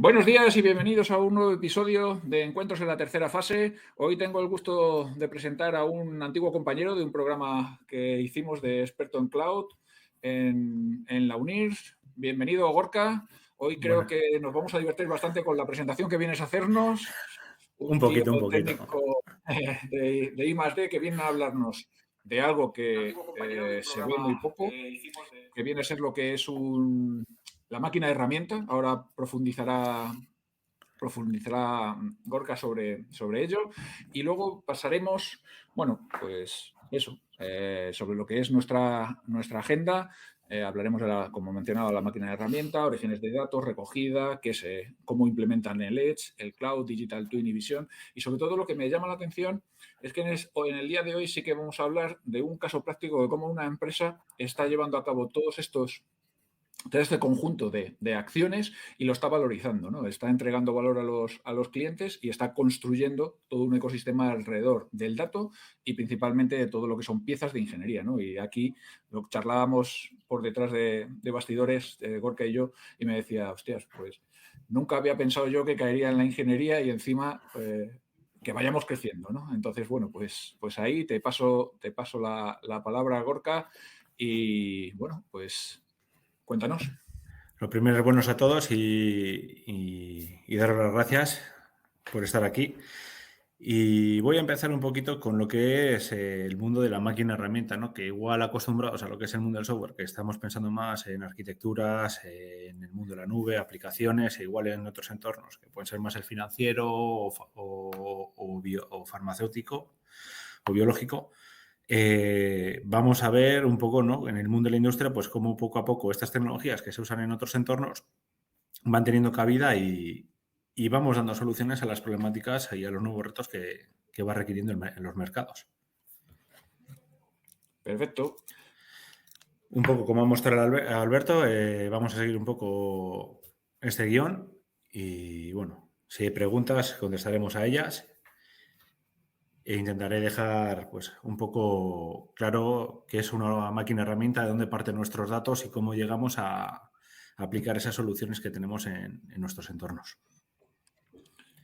Buenos días y bienvenidos a un nuevo episodio de Encuentros en la tercera fase. Hoy tengo el gusto de presentar a un antiguo compañero de un programa que hicimos de experto en cloud en la UNIR. Bienvenido, Gorka. Hoy creo Bueno, que nos vamos a divertir bastante con la presentación que vienes a hacernos. un Un tío poquito. técnico de I+D que viene a hablarnos de algo que se ve muy poco, que viene a ser lo que es la máquina de herramienta. Ahora profundizará Gorka sobre ello. Y luego pasaremos, bueno, pues eso, sobre lo que es nuestra agenda. Hablaremos como mencionaba, la máquina de herramienta, orígenes de datos, recogida, cómo implementan el Edge, el Cloud, Digital Twin y Vision. Y sobre todo lo que me llama la atención es que en el día de hoy sí que vamos a hablar de un caso práctico de cómo una empresa está llevando a cabo todo este conjunto de acciones y lo está valorizando, ¿no? Está entregando valor a los clientes y está construyendo todo un ecosistema alrededor del dato y principalmente de todo lo que son piezas de ingeniería, ¿no? Y aquí lo charlábamos por detrás de bastidores, Gorka y yo, y me decía, hostias, pues nunca había pensado yo que caería en la ingeniería y encima que vayamos creciendo, ¿no? Entonces, bueno, pues ahí te paso la palabra, Gorka, y bueno, pues cuéntanos. Lo primero es buenos a todos y daros las gracias por estar aquí. Y voy a empezar un poquito con lo que es el mundo de la máquina herramienta, ¿no? Que igual acostumbrados a lo que es el mundo del software, que estamos pensando más en arquitecturas, en el mundo de la nube, aplicaciones, e igual en otros entornos, que pueden ser más el financiero o farmacéutico o biológico. Vamos a ver un poco, ¿no? En el mundo de la industria, pues cómo poco a poco estas tecnologías que se usan en otros entornos van teniendo cabida y vamos dando soluciones a las problemáticas y a los nuevos retos que va requiriendo en los mercados. Perfecto. Un poco como ha mostrado Alberto, vamos a seguir un poco este guión y bueno, si hay preguntas contestaremos a ellas e intentaré dejar pues un poco claro qué es una máquina herramienta, de dónde parten nuestros datos y cómo llegamos a aplicar esas soluciones que tenemos en nuestros entornos.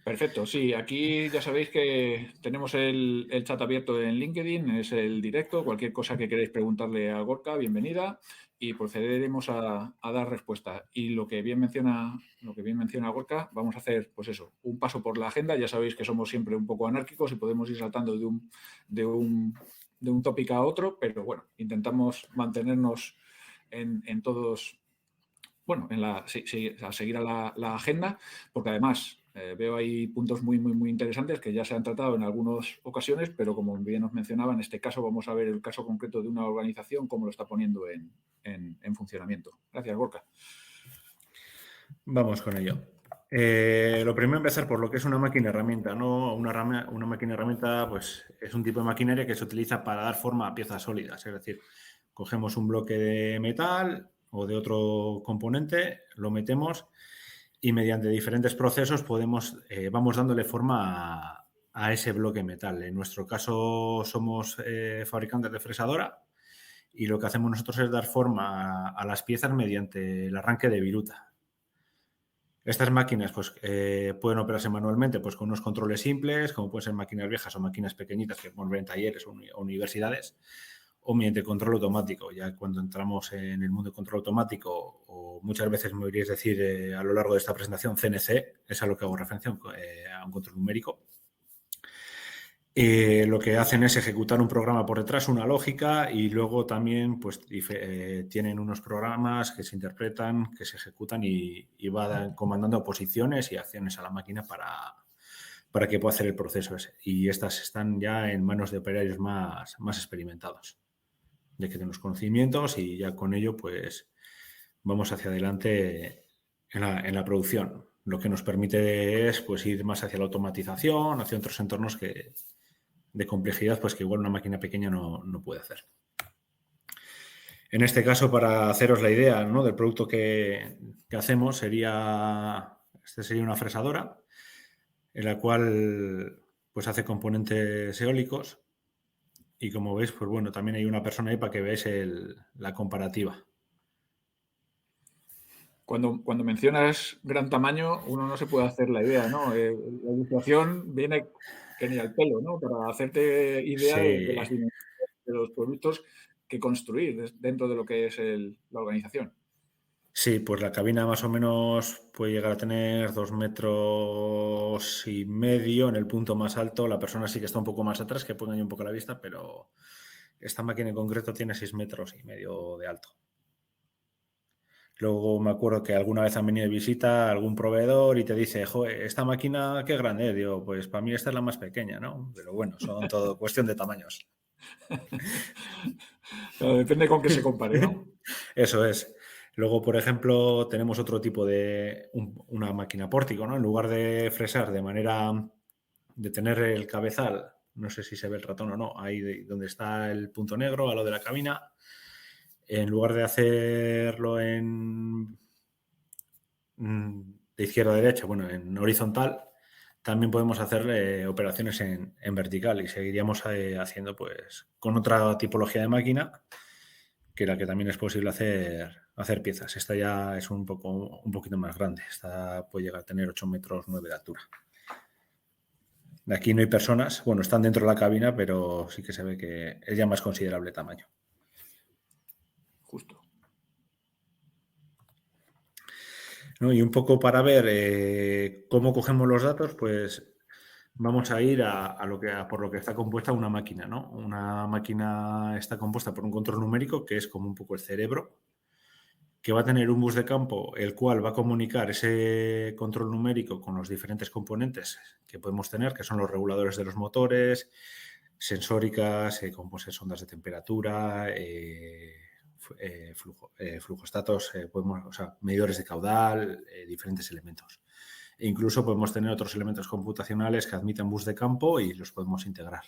Perfecto, sí, aquí ya sabéis que tenemos el chat abierto en LinkedIn, es el directo, cualquier cosa que queréis preguntarle a Gorka, bienvenida, y procederemos a dar respuesta. Y lo que bien menciona Gorka, vamos a hacer, pues eso, un paso por la agenda. Ya sabéis que somos siempre un poco anárquicos y podemos ir saltando de un tópico a otro, pero bueno, intentamos mantenernos en todos. Bueno, a seguir a la agenda, porque además veo ahí puntos muy interesantes que ya se han tratado en algunas ocasiones, pero como bien os mencionaba, en este caso vamos a ver el caso concreto de una organización, cómo lo está poniendo en funcionamiento. Gracias, Gorka. Vamos con ello. Lo primero, empezar por lo que es una máquina herramienta, ¿no? Una máquina herramienta pues, es un tipo de maquinaria que se utiliza para dar forma a piezas sólidas. Es decir, cogemos un bloque de metal o de otro componente, lo metemos y mediante diferentes procesos vamos dándole forma a ese bloque metal. En nuestro caso somos fabricantes de fresadora y lo que hacemos nosotros es dar forma a las piezas mediante el arranque de viruta. Estas máquinas pues, pueden operarse manualmente pues, con unos controles simples, como pueden ser máquinas viejas o máquinas pequeñitas que podemos ver en talleres o universidades, o mediante control automático. Ya cuando entramos en el mundo de control automático, o muchas veces me oiréis decir a lo largo de esta presentación CNC, es a lo que hago referencia, a un control numérico. Lo que hacen es ejecutar un programa por detrás, una lógica, y luego también pues, tienen unos programas que se interpretan, que se ejecutan y va comandando posiciones y acciones a la máquina para que pueda hacer el proceso ese. Y estas están ya en manos de operarios más experimentados, ya que tienen los conocimientos y ya con ello pues vamos hacia adelante en la producción. Lo que nos permite es pues, ir más hacia la automatización, hacia otros entornos de complejidad pues que igual una máquina pequeña no puede hacer. En este caso, para haceros la idea, ¿no?, del producto que hacemos, sería una fresadora en la cual pues hace componentes eólicos y como veis, pues bueno, también hay una persona ahí para que veáis la comparativa. Cuando mencionas gran tamaño, uno no se puede hacer la idea, ¿no? La ilustración viene que ni al pelo, ¿no? Para hacerte idea de Sí, las dimensiones de los productos que construir dentro de lo que es la organización. sí, pues la cabina más o menos puede llegar a tener 2,5 metros en el punto más alto. La persona sí que está un poco más atrás, que pone ahí un poco la vista, pero esta máquina en concreto tiene 6,5 metros de alto. Luego me acuerdo que alguna vez han venido de visita a algún proveedor y te dice, joder, esta máquina qué grande es. Digo, pues para mí esta es la más pequeña, ¿no? Pero bueno, son todo cuestión de tamaños. Claro, depende con qué se compare, ¿no? Eso es. Luego, por ejemplo, tenemos otro tipo de una máquina pórtico, ¿no? En lugar de fresar de manera de tener el cabezal, no sé si se ve el ratón o no, ahí donde está el punto negro, a lo de la cabina, en lugar de hacerlo de izquierda a derecha, bueno, en horizontal, también podemos hacer operaciones en vertical y seguiríamos haciendo pues con otra tipología de máquina que la que también es posible hacer piezas. Esta ya es un poquito más grande. Esta puede llegar a tener 8,9 metros de altura. De aquí no hay personas, bueno, están dentro de la cabina, pero sí que se ve que es ya más considerable tamaño. Justo. ¿No? Y un poco para ver cómo cogemos los datos, pues vamos a ir por lo que está compuesta una máquina, ¿no? Una máquina está compuesta por un control numérico que es como un poco el cerebro, que va a tener un bus de campo, el cual va a comunicar ese control numérico con los diferentes componentes que podemos tener, que son los reguladores de los motores, sensóricas, como pues, ondas de temperatura, flujostatos, o sea, medidores de caudal, diferentes elementos. E incluso podemos tener otros elementos computacionales que admiten bus de campo y los podemos integrar,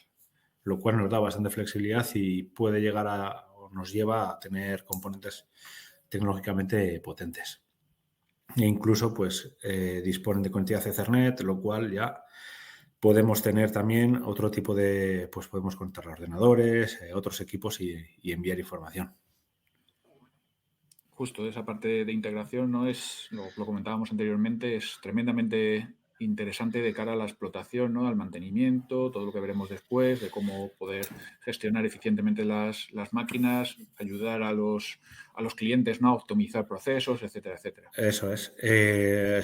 lo cual nos da bastante flexibilidad y puede llegar o nos lleva a tener componentes tecnológicamente potentes. E incluso pues disponen de conectividad Ethernet, lo cual ya podemos tener también otro tipo de, pues podemos conectar a ordenadores, otros equipos y enviar información. Justo esa parte de integración, ¿no? Lo comentábamos anteriormente, es tremendamente interesante de cara a la explotación, ¿no? Al mantenimiento, todo lo que veremos después, de cómo poder gestionar eficientemente las máquinas, ayudar a los clientes, ¿no? A optimizar procesos, etcétera, etcétera. Eso es.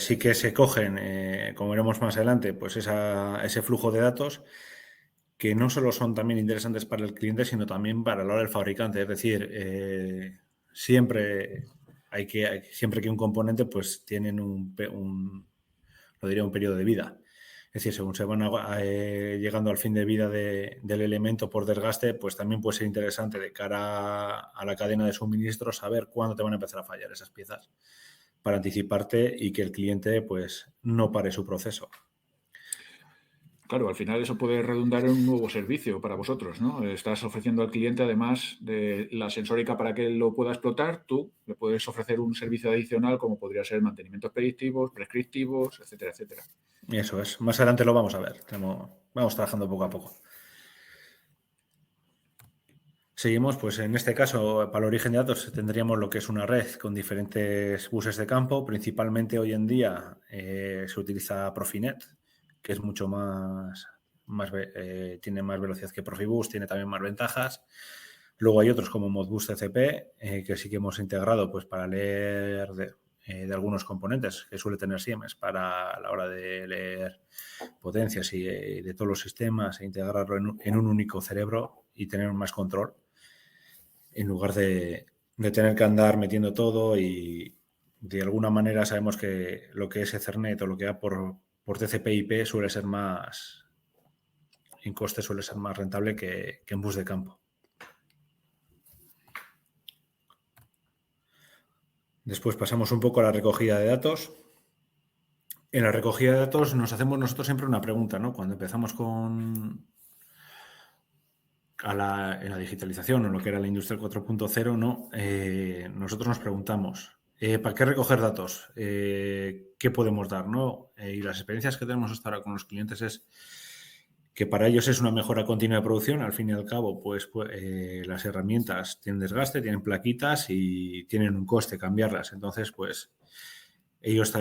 Sí que se cogen, como veremos más adelante, pues ese flujo de datos que no solo son también interesantes para el cliente, sino también para la hora del fabricante. Es decir, siempre siempre que un componente pues tienen lo diría, un periodo de vida. Es decir, según se van llegando al fin de vida del elemento por desgaste, pues también puede ser interesante de cara a la cadena de suministro saber cuándo te van a empezar a fallar esas piezas para anticiparte y que el cliente pues no pare su proceso. Claro, al final eso puede redundar en un nuevo servicio para vosotros, ¿no? Estás ofreciendo al cliente, además de la sensórica para que él lo pueda explotar, tú le puedes ofrecer un servicio adicional como podría ser mantenimientos predictivos, prescriptivos, etcétera, etcétera. Eso es. Más adelante lo vamos a ver. Vamos trabajando poco a poco. Seguimos, pues en este caso, para el origen de datos tendríamos lo que es una red con diferentes buses de campo. Principalmente hoy en día se utiliza Profinet, que es mucho tiene más velocidad que Profibus, tiene también más ventajas. Luego hay otros como Modbus TCP, que sí que hemos integrado pues, para leer de algunos componentes que suele tener Siemens para la hora de leer potencias y de todos los sistemas e integrarlo en un único cerebro y tener más control en lugar de tener que andar metiendo todo y de alguna manera sabemos que lo que es Ethernet o lo que va por TCP/IP suele ser más, en coste suele ser más rentable que en bus de campo. Después pasamos un poco a la recogida de datos. En la recogida de datos nos hacemos nosotros siempre una pregunta, ¿no? Cuando empezamos en la digitalización o lo que era la industria 4.0, ¿no? Nosotros nos preguntamos, ¿para qué recoger datos? ¿Qué podemos dar? ¿No? Y las experiencias que tenemos hasta ahora con los clientes es que para ellos es una mejora continua de producción. Al fin y al cabo, las herramientas tienen desgaste, tienen plaquitas y tienen un coste cambiarlas. Entonces, pues ellos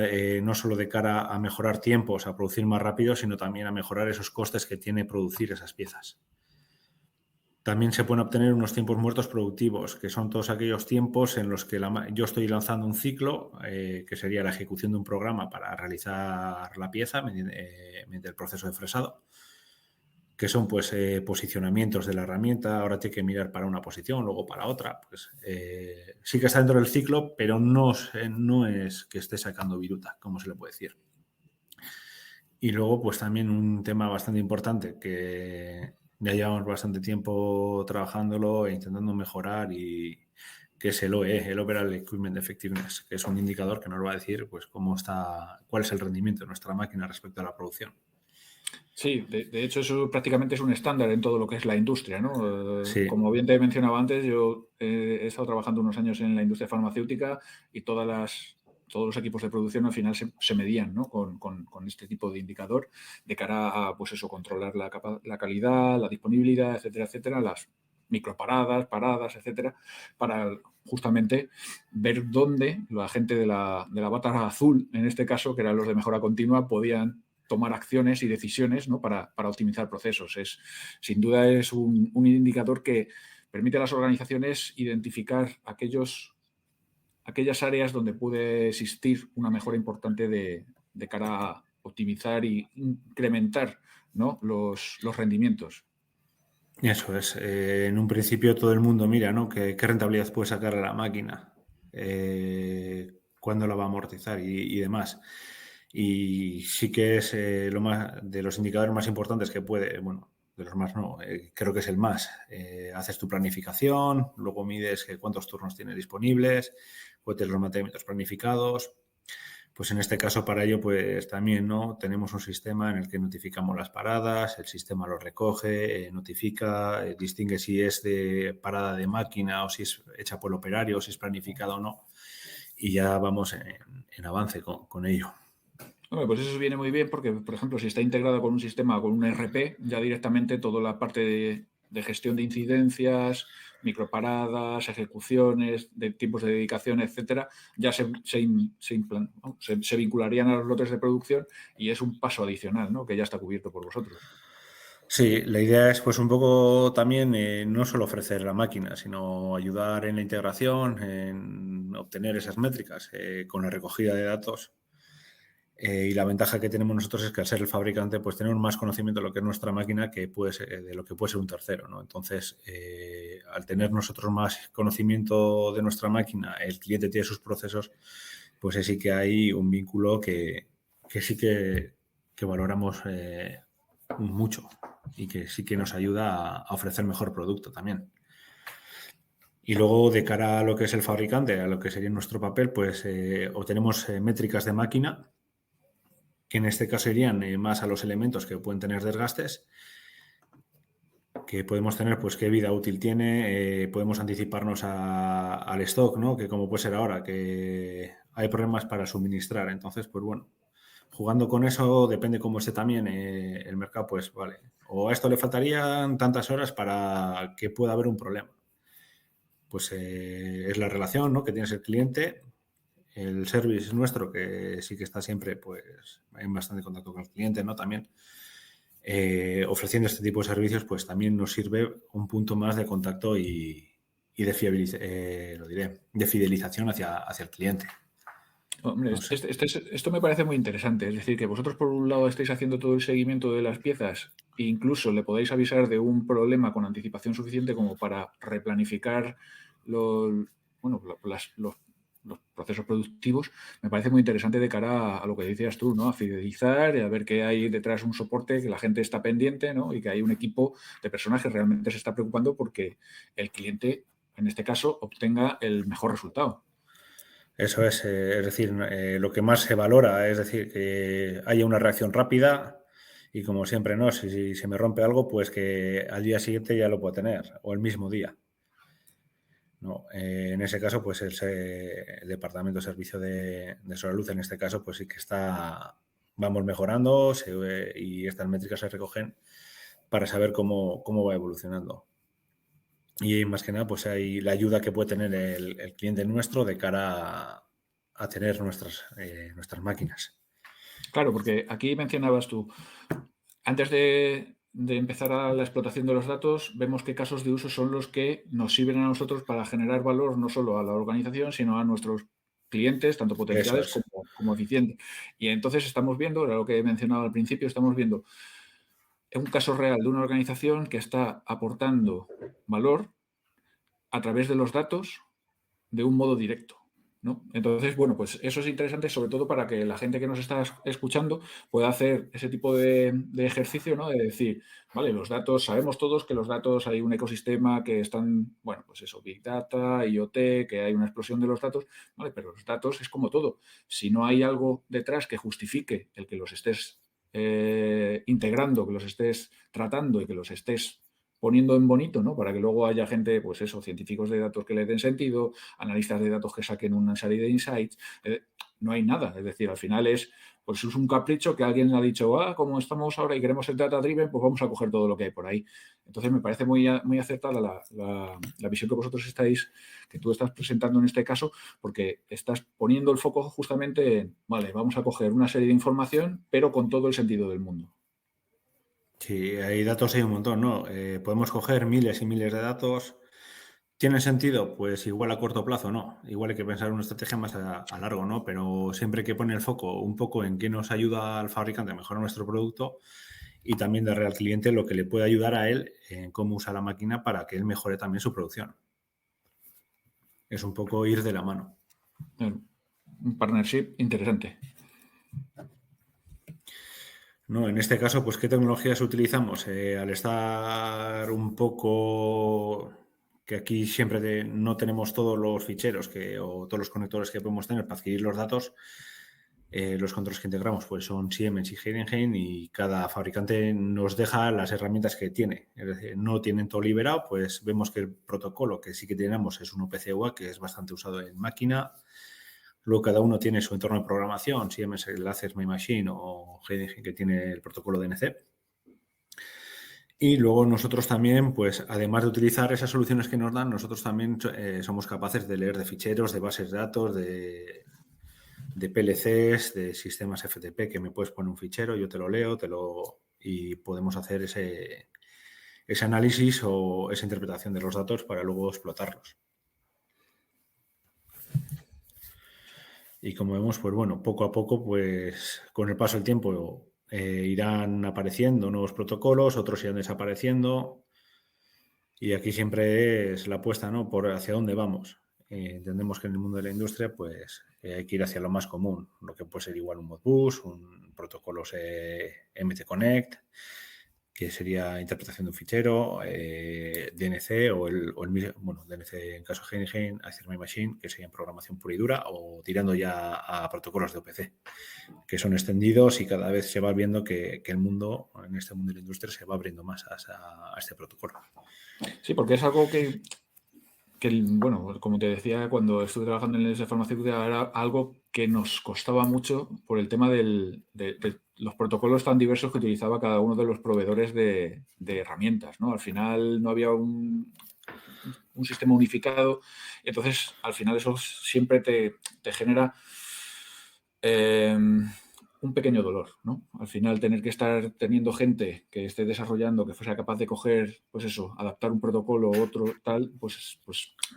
no solo de cara a mejorar tiempos, a producir más rápido, sino también a mejorar esos costes que tiene producir esas piezas. También se pueden obtener unos tiempos muertos productivos, que son todos aquellos tiempos en los que yo estoy lanzando un ciclo, que sería la ejecución de un programa para realizar la pieza mediante el proceso de fresado, que son pues posicionamientos de la herramienta. Ahora tiene que mirar para una posición, luego para otra. Pues sí que está dentro del ciclo, pero no es que esté sacando viruta, como se le puede decir. Y luego, pues también un tema bastante importante que ya llevamos bastante tiempo trabajándolo e intentando mejorar, y que es el OE, el Overall Equipment Effectiveness, que es un indicador que nos va a decir pues cuál es el rendimiento de nuestra máquina respecto a la producción. Sí, de hecho eso prácticamente es un estándar en todo lo que es la industria, ¿no? Sí. Como bien te mencionaba antes, yo he estado trabajando unos años en la industria farmacéutica y todos los equipos de producción al final se medían, ¿no? con este tipo de indicador de cara a, pues eso, controlar la calidad, la disponibilidad, etcétera, etcétera, las microparadas, paradas, etcétera, para justamente ver dónde la gente de la bata azul, en este caso, que eran los de mejora continua, podían tomar acciones y decisiones, ¿no? para optimizar procesos. Sin duda es un indicador que permite a las organizaciones identificar aquellas áreas donde puede existir una mejora importante de cara a optimizar e incrementar, ¿no? los rendimientos. Eso es. En un principio todo el mundo mira, ¿no? ¿Qué rentabilidad puede sacar a la máquina? ¿Cuándo la va a amortizar y demás? Y sí que es lo más de los indicadores más importantes que puede, bueno, de los más no, creo que es el más. Haces tu planificación, luego mides cuántos turnos tienes disponibles, cuáles son los mantenimientos planificados. Pues en este caso, para ello, pues también, ¿no? Tenemos un sistema en el que notificamos las paradas, el sistema lo recoge, notifica, distingue si es de parada de máquina o si es hecha por el operario, o si es planificado o no. Y ya vamos en avance con ello. Hombre, pues eso viene muy bien porque, por ejemplo, si está integrado con un sistema, con un ERP, ya directamente toda la parte de gestión de incidencias, microparadas, ejecuciones, de tiempos de dedicación, etcétera, ya se vincularían a los lotes de producción y es un paso adicional, ¿no? Que ya está cubierto por vosotros. Sí, la idea es pues un poco también no solo ofrecer la máquina, sino ayudar en la integración, en obtener esas métricas con la recogida de datos. Y la ventaja que tenemos nosotros es que al ser el fabricante, pues tenemos más conocimiento de lo que es nuestra máquina que de lo que puede ser un tercero, ¿no? Entonces, al tener nosotros más conocimiento de nuestra máquina, el cliente tiene sus procesos, pues sí que hay un vínculo que sí que valoramos mucho, y que sí que nos ayuda a ofrecer mejor producto también. Y luego, de cara a lo que es el fabricante, a lo que sería nuestro papel, pues obtenemos métricas de máquina, que en este caso irían más a los elementos que pueden tener desgastes, que podemos tener pues qué vida útil tiene, podemos anticiparnos al stock, ¿no? Que como puede ser ahora, que hay problemas para suministrar. Entonces, pues bueno, jugando con eso, depende cómo esté también el mercado, pues vale, o a esto le faltarían tantas horas para que pueda haber un problema. Pues es la relación, ¿no? que tienes el cliente. El service nuestro, que sí que está siempre pues, en bastante contacto con el cliente, ¿no? También ofreciendo este tipo de servicios, pues también nos sirve un punto más de contacto y de fidelización hacia el cliente. Hombre, No sé. esto me parece muy interesante. Es decir, que vosotros por un lado estáis haciendo todo el seguimiento de las piezas e incluso le podéis avisar de un problema con anticipación suficiente como para replanificar los, bueno, los procesos productivos. Me parece muy interesante de cara a lo que decías tú, ¿no? A fidelizar y a ver que hay detrás un soporte, que la gente está pendiente, ¿no? Y que hay un equipo de personas que realmente se está preocupando porque el cliente, en este caso, obtenga el mejor resultado. Eso es decir, lo que más se valora es decir, que haya una reacción rápida y, como siempre, ¿no? Si se me rompe algo, pues que al día siguiente ya lo pueda tener, o el mismo día. No, en ese caso, pues el Departamento de Servicio de Solaluz, en este caso, pues sí que vamos mejorando y estas métricas se recogen para saber cómo va evolucionando. Y más que nada, pues hay la ayuda que puede tener el cliente nuestro de cara a tener nuestras máquinas. Claro, porque aquí mencionabas tú, antes de empezar a la explotación de los datos, vemos qué casos de uso son los que nos sirven a nosotros para generar valor no solo a la organización, sino a nuestros clientes, tanto Eso potenciales es. como eficientes. Y entonces estamos viendo, era lo que he mencionado al principio, estamos viendo un caso real de una organización que está aportando valor a través de los datos de un modo directo, ¿no? Entonces, bueno, pues eso es interesante, sobre todo para que la gente que nos está escuchando pueda hacer ese tipo de ejercicio, ¿no? De decir, vale, los datos, sabemos todos que los datos hay un ecosistema que están, bueno, pues eso, Big Data, IoT, que hay una explosión de los datos, ¿vale? Pero los datos es como todo. Si no hay algo detrás que justifique el que los estés integrando, que los estés tratando y que los estés poniendo en bonito, ¿no? Para que luego haya gente, pues eso, científicos de datos que le den sentido, analistas de datos que saquen una serie de insights. No hay nada. Es decir, al final pues es un capricho que alguien ha dicho, como estamos ahora y queremos ser data driven, pues vamos a coger todo lo que hay por ahí. Entonces me parece muy acertada la visión que vosotros que tú estás presentando en este caso, porque estás poniendo el foco justamente en, vale, vamos a coger una serie de información, pero con todo el sentido del mundo. Sí, hay datos, hay un montón, ¿no? Podemos coger miles y miles de datos. ¿Tiene sentido? Pues igual a corto plazo no. Igual hay que pensar una estrategia más a largo, ¿no? Pero siempre hay que poner el foco un poco en qué nos ayuda al fabricante a mejorar nuestro producto y también darle al cliente lo que le puede ayudar a él en cómo usa la máquina para que él mejore también su producción. Es un poco ir de la mano. Un partnership interesante. No, en este caso, pues, ¿qué tecnologías utilizamos? Al estar un poco que aquí siempre no tenemos todos los ficheros o todos los conectores que podemos tener para adquirir los datos, los controles que integramos pues son Siemens y Heidenheim y cada fabricante nos deja las herramientas que tiene. Es decir, no tienen todo liberado, pues vemos que el protocolo que sí que tenemos es un OPC UA, que es bastante usado en máquina. Luego cada uno tiene su entorno de programación, Siemens el Access My Machine o Heidenheim que tiene el protocolo DNC. Y luego nosotros también, pues además de utilizar esas soluciones que nos dan, nosotros también somos capaces de leer de ficheros, de bases de datos, de PLCs, de sistemas FTP, que me puedes poner un fichero, yo te lo leo, y podemos hacer ese análisis o esa interpretación de los datos para luego explotarlos. Y como vemos, pues bueno, poco a poco, pues con el paso del tiempo irán apareciendo nuevos protocolos, otros irán desapareciendo. Y aquí siempre es la apuesta, ¿no? Por hacia dónde vamos. Entendemos que en el mundo de la industria, pues hay que ir hacia lo más común, lo que puede ser igual un Modbus, un protocolos MT Connect, que sería interpretación de un fichero, DNC bueno, DNC en caso de Heidenheim, Access My Machine, que sería programación pura y dura, o tirando ya a protocolos de OPC, que son extendidos y cada vez se va viendo que el mundo, en este mundo de la industria, se va abriendo más a este protocolo. Sí, porque es algo que, bueno, como te decía, cuando estuve trabajando en la industria farmacéutica era algo que nos costaba mucho por el tema de los protocolos tan diversos que utilizaba cada uno de los proveedores de herramientas, ¿no? Al final no había un sistema unificado y entonces al final eso siempre te genera un pequeño dolor, ¿no? Al final tener que estar teniendo gente que esté desarrollando, que fuese capaz de coger, pues eso, adaptar un protocolo u otro tal, pues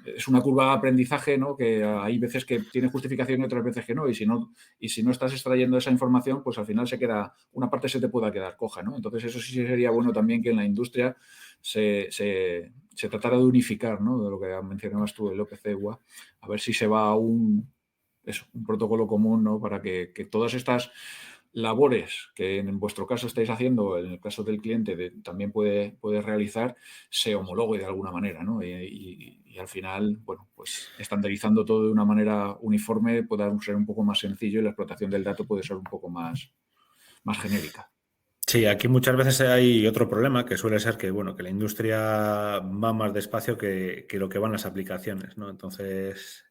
es una curva de aprendizaje, ¿no? Que hay veces que tiene justificación y otras veces que no. Y si no estás extrayendo esa información, pues al final una parte se te pueda quedar coja, ¿no? Entonces eso sí sería bueno también que en la industria se tratara de unificar, ¿no? De lo que mencionabas tú, el OPC-UA, a ver si se va a un protocolo común, ¿no? Para que todas estas labores que en vuestro caso estáis haciendo, en el caso del cliente también puede realizar, se homologue de alguna manera, ¿no? Y al final, bueno, pues estandarizando todo de una manera uniforme puede ser un poco más sencillo y la explotación del dato puede ser un poco más genérica. Sí, aquí muchas veces hay otro problema que suele ser que, bueno, que la industria va más despacio que lo que van las aplicaciones, ¿no? Entonces,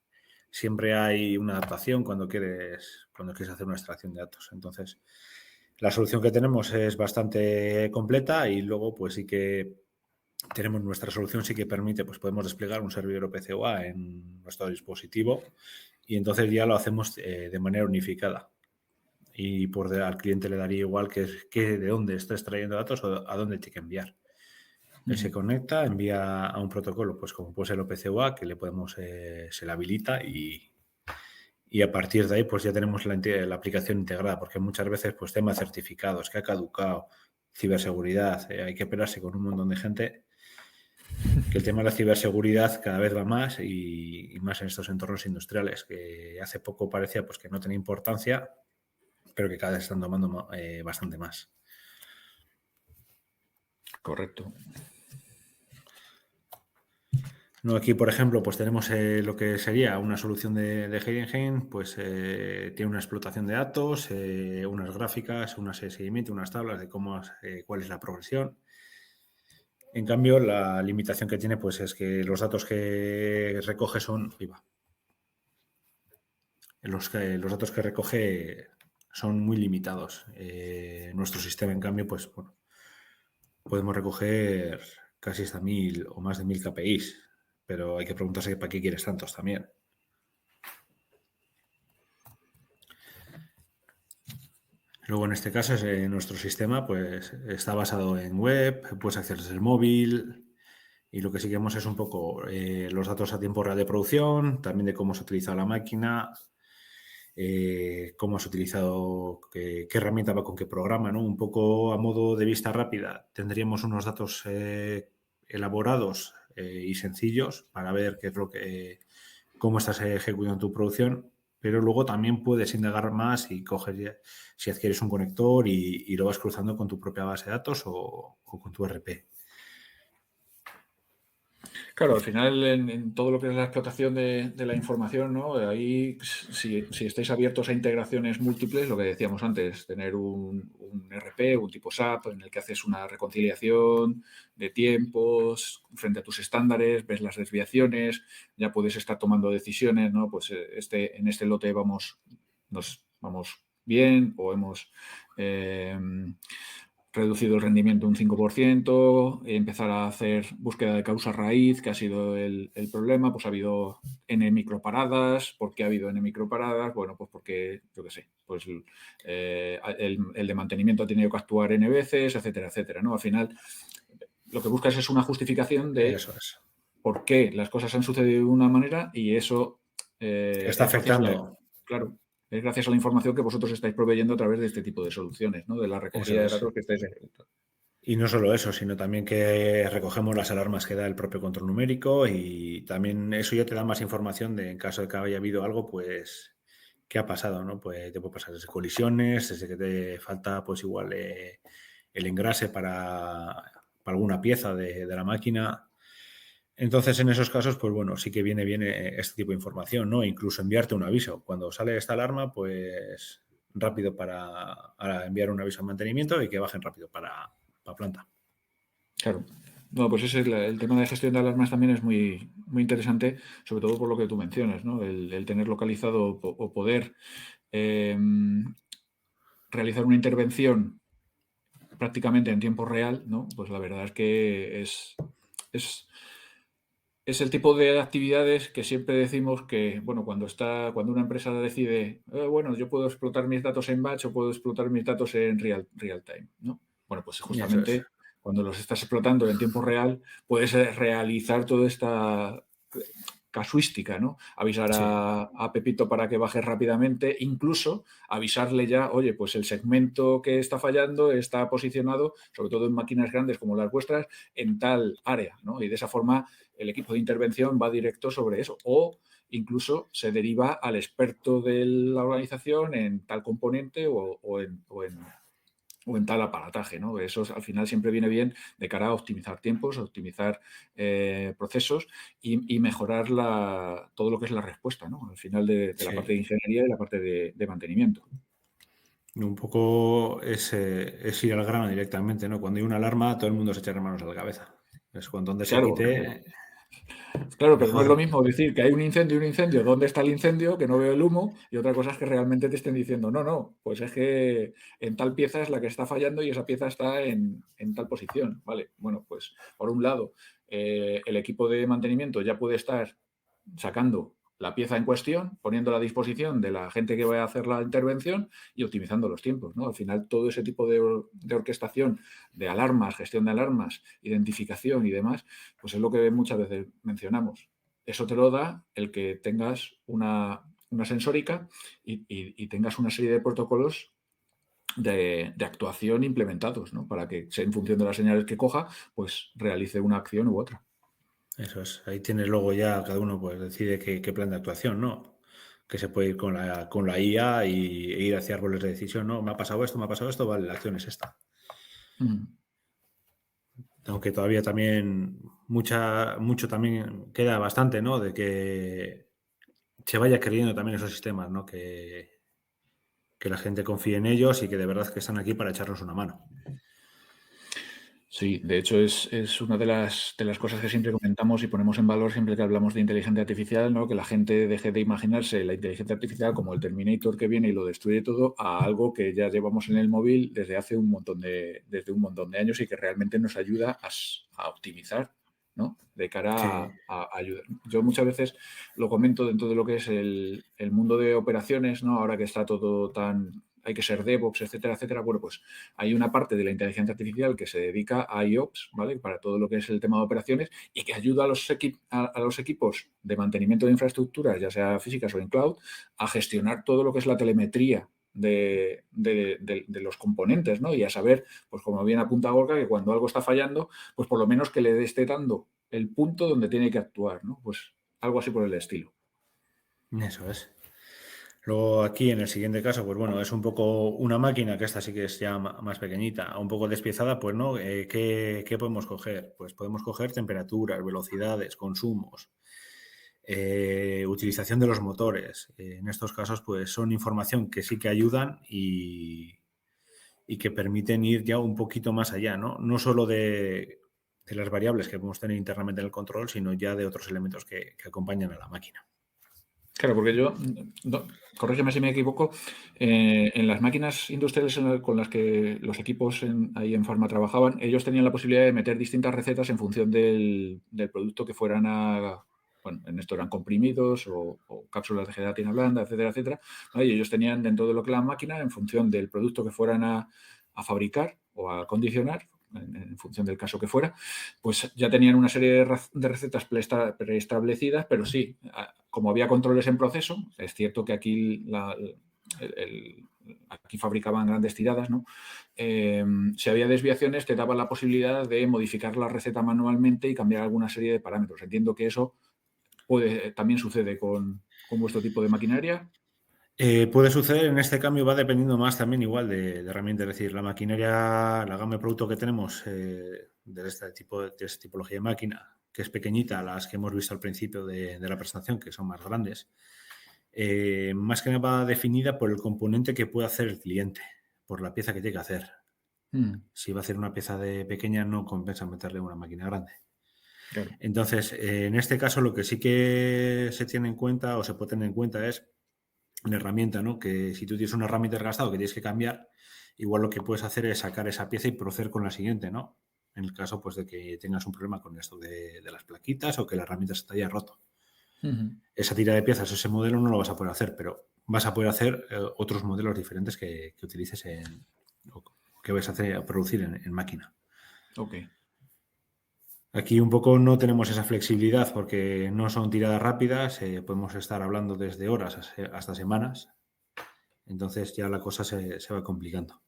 siempre hay una adaptación cuando quieres hacer una extracción de datos. Entonces, La solución que tenemos es bastante completa y luego pues sí que tenemos nuestra solución, sí que permite, pues podemos desplegar un servidor PCOA en nuestro dispositivo y entonces ya lo hacemos de manera unificada. Y al cliente le daría igual que de dónde está extrayendo datos o a dónde tiene que enviar. Él se conecta, envía a un protocolo, pues como puede ser OPC-UA, que le podemos, se le habilita y a partir de ahí pues ya tenemos la aplicación integrada, porque muchas veces pues tema de certificados, que ha caducado, ciberseguridad, hay que pelearse con un montón de gente, que el tema de la ciberseguridad cada vez va más y más en estos entornos industriales, que hace poco parecía pues que no tenía importancia, pero que cada vez están tomando bastante más. Correcto. No, aquí, por ejemplo, pues tenemos lo que sería una solución de Heidenheim, pues tiene una explotación de datos, unas gráficas, unas seguimiento, unas tablas de cuál es la progresión. En cambio, la limitación que tiene, pues es que los datos que recoge los datos que recoge son muy limitados. Nuestro sistema, en cambio, pues bueno, podemos recoger casi hasta 1000 o más de 1000 KPIs, pero hay que preguntarse para qué quieres tantos también. Luego, en este caso, nuestro sistema pues, está basado en web, puedes acceder desde el móvil y lo que seguimos es un poco los datos a tiempo real de producción, también de cómo se ha utilizado la máquina, cómo has utilizado, qué herramienta va con qué programa, ¿no? Un poco a modo de vista rápida, tendríamos unos datos elaborados y sencillos para ver qué es cómo estás ejecutando tu producción, pero luego también puedes indagar más y coger, si adquieres un conector y lo vas cruzando con tu propia base de datos o con tu RP. Claro, al final en todo lo que es la explotación de la información, ¿no? Ahí, si estáis abiertos a integraciones múltiples, lo que decíamos antes, tener un RP, un tipo SAP, en el que haces una reconciliación de tiempos frente a tus estándares, ves las desviaciones, ya puedes estar tomando decisiones, ¿no? Pues en este lote nos vamos bien o hemos reducido el rendimiento un 5%, empezar a hacer búsqueda de causa raíz, que ha sido el problema, pues ha habido N microparadas. ¿Por qué ha habido N microparadas? Bueno, pues porque, yo qué sé, pues el de mantenimiento ha tenido que actuar N veces, etcétera, etcétera, ¿no? Al final, lo que buscas es una justificación de Eso es. por qué las cosas han sucedido de una manera y eso Está es gracias afectando. claro, es gracias a la información que vosotros estáis proveyendo a través de este tipo de soluciones, ¿no? De la recogida Eso de es. datos que estáis ejecutando. Y no solo eso, sino también que recogemos las alarmas que da el propio control numérico y también eso ya te da más información de en caso de que haya habido algo, pues, ¿qué ha pasado? ¿No? Pues te puede pasar desde colisiones, desde que te falta, pues igual, el engrase para alguna pieza de la máquina. Entonces, en esos casos, pues bueno, sí que viene bien este tipo de información, ¿no? Incluso enviarte un aviso. Cuando sale esta alarma, pues rápido para enviar un aviso de mantenimiento y que bajen rápido para planta. Claro. No, pues ese es el tema de gestión de alarmas también es muy, muy interesante, sobre todo por lo que tú mencionas, ¿no? El tener localizado o poder realizar una intervención prácticamente en tiempo real, ¿no? Pues la verdad es que es el tipo de actividades que siempre decimos que, bueno, cuando una empresa decide, bueno, yo puedo explotar mis datos en batch o puedo explotar mis datos en real time, ¿no? Bueno, pues Eso es. justamente cuando los estás explotando en tiempo real, puedes realizar toda esta casuística, ¿no? Avisar Sí, a Pepito para que baje rápidamente, incluso avisarle ya, oye, pues el segmento que está fallando está posicionado, sobre todo en máquinas grandes como las vuestras, en tal área, ¿no? Y de esa forma el equipo de intervención va directo sobre eso. O incluso se deriva al experto de la organización en tal componente o en tal aparataje, ¿no? Eso al final siempre viene bien de cara a optimizar tiempos, a optimizar procesos y mejorar todo lo que es la respuesta, ¿no? Al final de la parte sí. de ingeniería y la parte de mantenimiento. Un poco es ir al grano directamente, ¿no? Cuando hay una alarma, todo el mundo se echa las manos a la cabeza. Es cuando donde se Claro, quite. Claro, pero no es lo Mejor. mismo decir que hay un incendio, ¿dónde está el incendio? Que no veo el humo. Y otra cosa es que realmente te estén diciendo, no, pues es que en tal pieza es la que está fallando y esa pieza está en tal posición. Vale, bueno, pues por un lado, el equipo de mantenimiento ya puede estar sacando la pieza en cuestión, poniéndola a disposición de la gente que vaya a hacer la intervención y optimizando los tiempos, ¿no? Al final, todo ese tipo de orquestación, de alarmas, gestión de alarmas, identificación y demás, pues es lo que muchas veces mencionamos. Eso te lo da el que tengas una sensórica y tengas una serie de protocolos de actuación implementados, ¿no? Para que, en función de las señales que coja, pues realice una acción u otra. Eso es. Ahí tienes luego ya cada uno pues decide qué plan de actuación, ¿no? Que se puede ir con la IA e ir hacia árboles de decisión, ¿no? Me ha pasado esto, vale, la acción es esta. Mm. Aunque todavía también mucho también queda bastante, ¿no? De que se vaya creyendo también esos sistemas, ¿no? Que la gente confíe en ellos y que de verdad que están aquí para echarnos una mano. Sí, de hecho es una de las cosas que siempre comentamos y ponemos en valor siempre que hablamos de inteligencia artificial, ¿no? Que la gente deje de imaginarse la inteligencia artificial como el Terminator que viene y lo destruye todo a algo que ya llevamos en el móvil desde hace desde un montón de años y que realmente nos ayuda a optimizar, ¿no? De cara Sí, a ayudar. Yo muchas veces lo comento dentro de lo que es el mundo de operaciones, ¿no? Ahora que está todo tan... Hay que ser DevOps, etcétera, etcétera. Bueno, pues hay una parte de la inteligencia artificial que se dedica a IOPS, ¿vale? Para todo lo que es el tema de operaciones y que ayuda a los equipos de mantenimiento de infraestructuras, ya sea físicas o en cloud, a gestionar todo lo que es la telemetría de los componentes, ¿no? Y a saber, pues como bien apunta Gorka, que cuando algo está fallando, pues por lo menos que le esté dando el punto donde tiene que actuar, ¿no? Pues algo así por el estilo. eso es. Luego aquí en el siguiente caso, pues bueno, es un poco una máquina, que esta sí que es ya más pequeñita, un poco despiezada, pues no, ¿qué podemos coger? Pues podemos coger temperaturas, velocidades, consumos, utilización de los motores. En estos casos, pues son información que sí que ayudan y que permiten ir ya un poquito más allá, ¿no? No solo de las variables que podemos tener internamente en el control, sino ya de otros elementos que acompañan a la máquina. Claro, porque yo, corrígeme si me equivoco, en las máquinas industriales con las que los equipos ahí en Pharma trabajaban, ellos tenían la posibilidad de meter distintas recetas en función del producto que fueran bueno, en esto eran comprimidos o cápsulas de gelatina blanda, etcétera, etcétera, ¿no? Y ellos tenían dentro de lo que la máquina, en función del producto que fueran a fabricar o a acondicionar, en función del caso que fuera, pues ya tenían una serie de recetas preestablecidas, pero sí, como había controles en proceso, es cierto que aquí, aquí fabricaban grandes tiradas, ¿no? Si había desviaciones, te daba la posibilidad de modificar la receta manualmente y cambiar alguna serie de parámetros. Entiendo que eso también sucede con vuestro tipo de maquinaria. Puede suceder, en este cambio va dependiendo más también igual de herramientas, es decir, la maquinaria, la gama de producto que tenemos de este tipo de esta tipología de máquina, que es pequeñita, las que hemos visto al principio de la presentación, que son más grandes, más que nada va definida por el componente que puede hacer el cliente, por la pieza que tiene que hacer. Mm, Si va a hacer una pieza de pequeña, no compensa meterle una máquina grande. claro. Entonces, en este caso, lo que sí que se tiene en cuenta o se puede tener en cuenta es una herramienta, ¿no? Que si tú tienes una herramienta desgastada que tienes que cambiar, igual lo que puedes hacer es sacar esa pieza y proceder con la siguiente, ¿no? En el caso, pues, de que tengas un problema con esto de las plaquitas o que la herramienta se te haya roto. Ujú. Esa tira de piezas, ese modelo no lo vas a poder hacer, pero vas a poder hacer otros modelos diferentes que utilices o que vas a producir en máquina. Ok. Aquí un poco no tenemos esa flexibilidad porque no son tiradas rápidas, podemos estar hablando desde horas hasta semanas, entonces ya la cosa se va complicando.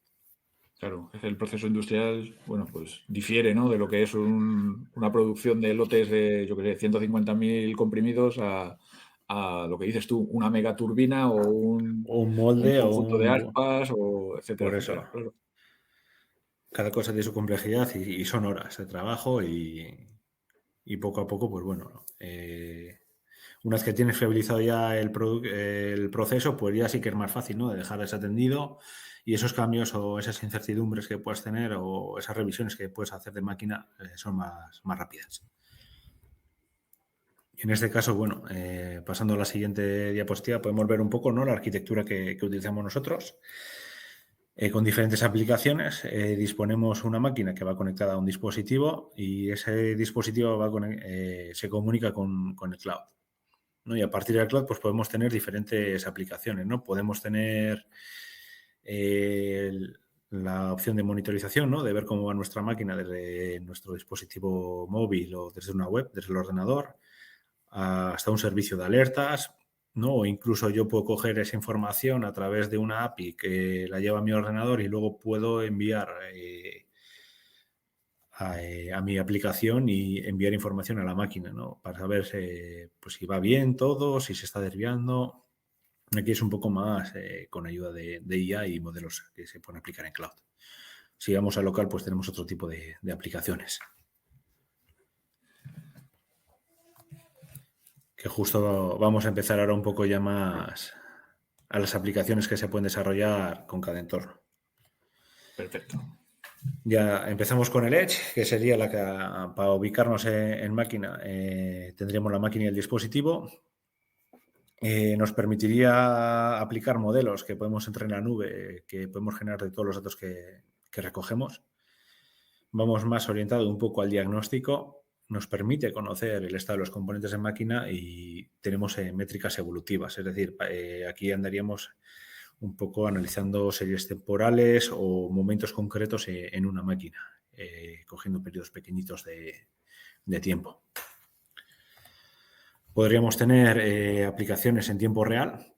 Claro, es que el proceso industrial, bueno, pues difiere, ¿no? De lo que es una producción de lotes de, yo qué sé, 150.000 comprimidos a lo que dices tú, una megaturbina O un o un molde o conjunto un... de aspas, o etcétera, Por eso, etcétera. Claro. cada cosa tiene su complejidad y son horas de trabajo y poco a poco, pues bueno, una vez que tienes fiabilizado ya el proceso, pues ya sí que es más fácil, ¿no? De dejar desatendido y esos cambios o esas incertidumbres que puedas tener o esas revisiones que puedes hacer de máquina son más rápidas. En este caso, bueno, pasando a la siguiente diapositiva, podemos ver un poco, ¿no?, la arquitectura que utilizamos nosotros. Con diferentes aplicaciones, disponemos una máquina que va conectada a un dispositivo y ese dispositivo se comunica con el cloud, ¿no? Y a partir del cloud, pues podemos tener diferentes aplicaciones, ¿no? Podemos tener la opción de monitorización, ¿no?, de ver cómo va nuestra máquina desde nuestro dispositivo móvil o desde una web, desde el ordenador, hasta un servicio de alertas, ¿no? O incluso yo puedo coger esa información a través de una API que la lleva a mi ordenador y luego puedo enviar a mi aplicación y enviar información a la máquina, ¿no?, para saber pues, si va bien todo, si se está desviando. Aquí es un poco más con ayuda de IA y modelos que se pueden aplicar en cloud. Si vamos al local, pues tenemos otro tipo de aplicaciones. Que justo vamos a empezar ahora un poco ya más a las aplicaciones que se pueden desarrollar con cada entorno. Perfecto. Ya empezamos con el Edge, que sería para ubicarnos en máquina, tendríamos la máquina y el dispositivo. Nos permitiría aplicar modelos que podemos entrenar en la nube, que podemos generar de todos los datos que recogemos. Vamos más orientado un poco al diagnóstico. Nos permite conocer el estado de los componentes en máquina y tenemos métricas evolutivas. Es decir, aquí andaríamos un poco analizando series temporales o momentos concretos en una máquina, cogiendo periodos pequeñitos de tiempo. Podríamos tener aplicaciones en tiempo real.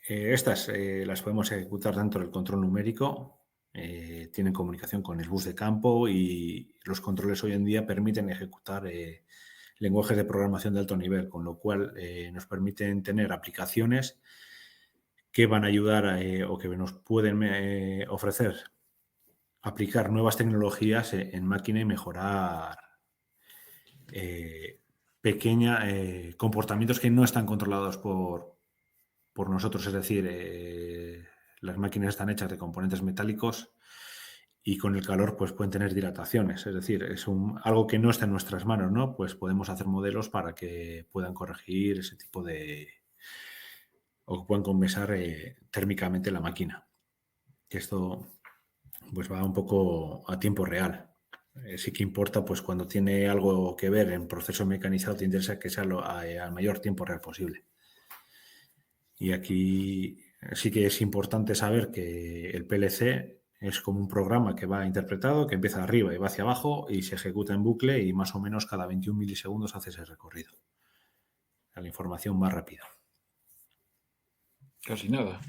Estas las podemos ejecutar dentro del control numérico. Tienen comunicación con el bus de campo y los controles hoy en día permiten ejecutar lenguajes de programación de alto nivel, con lo cual nos permiten tener aplicaciones que van a ayudar o que nos pueden ofrecer aplicar nuevas tecnologías en máquina y mejorar comportamientos que no están controlados por nosotros. Es decir, las máquinas están hechas de componentes metálicos y con el calor pues pueden tener dilataciones. Es decir, es algo que no está en nuestras manos, ¿no? Pues podemos hacer modelos para que puedan corregir ese tipo o que puedan compensar térmicamente la máquina. Que esto pues va un poco a tiempo real. Sí que importa, pues cuando tiene algo que ver en proceso mecanizado, te interesa que sea al mayor tiempo real posible. Y aquí sí que es importante saber que el PLC es como un programa que va interpretado, que empieza arriba y va hacia abajo y se ejecuta en bucle y más o menos cada 21 milisegundos hace ese recorrido. La información va rápido. Casi nada.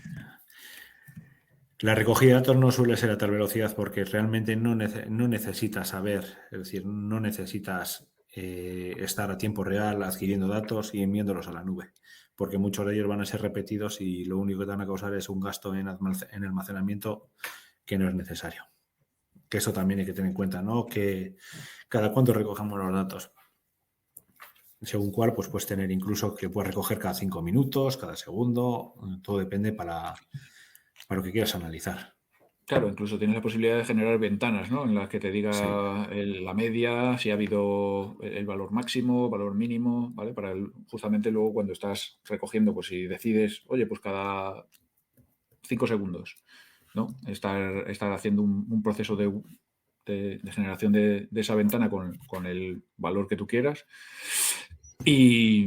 La recogida de datos no suele ser a tal velocidad porque realmente no necesitas saber, es decir, no necesitas estar a tiempo real adquiriendo datos y enviándolos a la nube, porque muchos de ellos van a ser repetidos y lo único que te van a causar es un gasto en almacenamiento que no es necesario. Que eso también hay que tener en cuenta, ¿no? Que cada cuánto recogemos los datos. Según cuál, pues puedes tener incluso que puedes recoger cada 5 minutos, cada segundo, todo depende para lo que quieras analizar. Claro, incluso tienes la posibilidad de generar ventanas, ¿no?, en las que te diga Sí. la media, si ha habido el valor máximo, valor mínimo, ¿vale? Para justamente luego cuando estás recogiendo, pues si decides, oye, pues cada 5 segundos, ¿no?, estar haciendo un proceso de generación de esa ventana con el valor que tú quieras y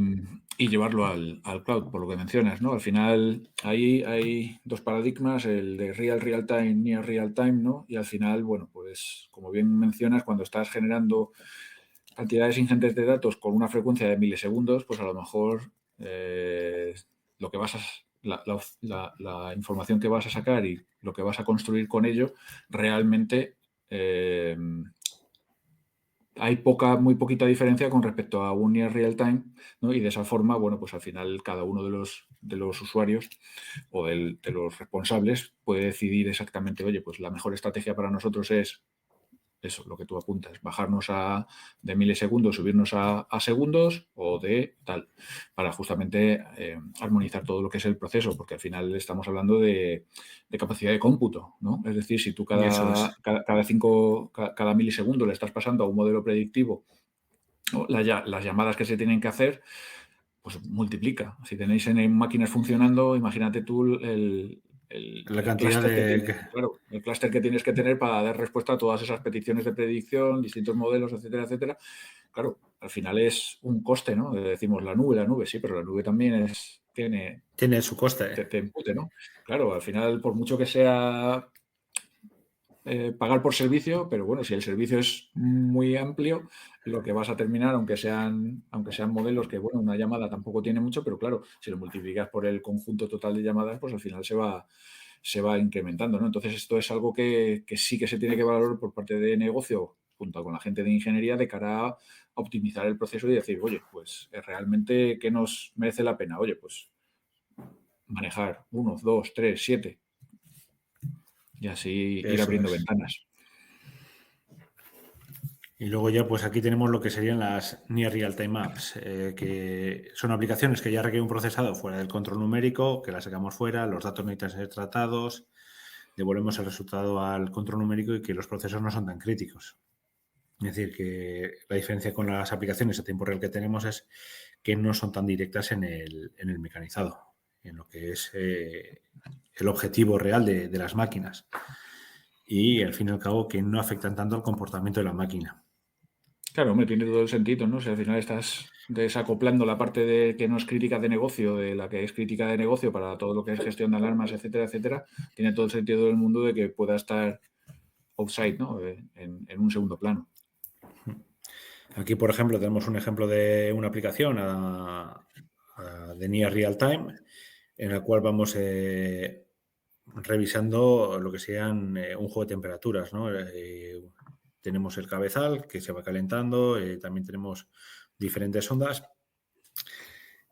llevarlo al cloud, por lo que mencionas, ¿no? Al final ahí hay dos paradigmas, el de real time, near real time, ¿no? Y al final, bueno, pues como bien mencionas, cuando estás generando cantidades ingentes de datos con una frecuencia de milisegundos, pues a lo mejor lo que vas a la información que vas a sacar y lo que vas a construir con ello realmente hay muy poquita diferencia con respecto a un near real time, ¿no? Y de esa forma, bueno, pues al final cada uno de los usuarios o de los responsables puede decidir exactamente, oye, pues la mejor estrategia para nosotros es eso, lo que tú apuntas, bajarnos de milisegundos, subirnos a segundos o de tal, para justamente armonizar todo lo que es el proceso, porque al final estamos hablando de capacidad de cómputo, ¿no? Es decir, si tú Y eso es. cada milisegundo le estás pasando a un modelo predictivo o las llamadas que se tienen que hacer, pues multiplica. Si tenéis en máquinas funcionando, imagínate tú La el cantidad clúster que de... tienes, claro, el clúster que tienes que tener para dar respuesta a todas esas peticiones de predicción, distintos modelos, etcétera, etcétera. Claro, al final es un coste, ¿no? Decimos la nube, sí, pero la nube también Tiene su coste. te empute, ¿no? Claro, al final, por mucho que sea pagar por servicio, pero bueno, si el servicio es muy amplio, lo que vas a terminar, aunque sean modelos que, bueno, una llamada tampoco tiene mucho, pero claro, si lo multiplicas por el conjunto total de llamadas, pues al final se va incrementando, ¿no? Entonces, esto es algo que sí que se tiene que valorar por parte de negocio, junto con la gente de ingeniería, de cara a optimizar el proceso y decir, oye, pues realmente, ¿qué nos merece la pena? Oye, pues manejar 1, 2, 3, 7 y así ir Eso abriendo es. ventanas. Y luego ya pues aquí tenemos lo que serían las Near Real-Time Apps, que son aplicaciones que ya requieren un procesado fuera del control numérico, que las sacamos fuera, los datos necesitan ser tratados, devolvemos el resultado al control numérico y que los procesos no son tan críticos. Es decir, que la diferencia con las aplicaciones a tiempo real que tenemos es que no son tan directas en el mecanizado, en lo que es el objetivo real de las máquinas. Y al fin y al cabo que no afectan tanto al comportamiento de la máquina. Claro, hombre, tiene todo el sentido, ¿no? Si al final estás desacoplando la parte de que no es crítica de negocio de la que es crítica de negocio para todo lo que es gestión de alarmas, etcétera, etcétera, tiene todo el sentido del mundo de que pueda estar offside, ¿no? En un segundo plano. Aquí, por ejemplo, tenemos un ejemplo de una aplicación de Near Real Time, en la cual vamos revisando lo que sean un juego de temperaturas, ¿no? Tenemos el cabezal que se va calentando, también tenemos diferentes ondas.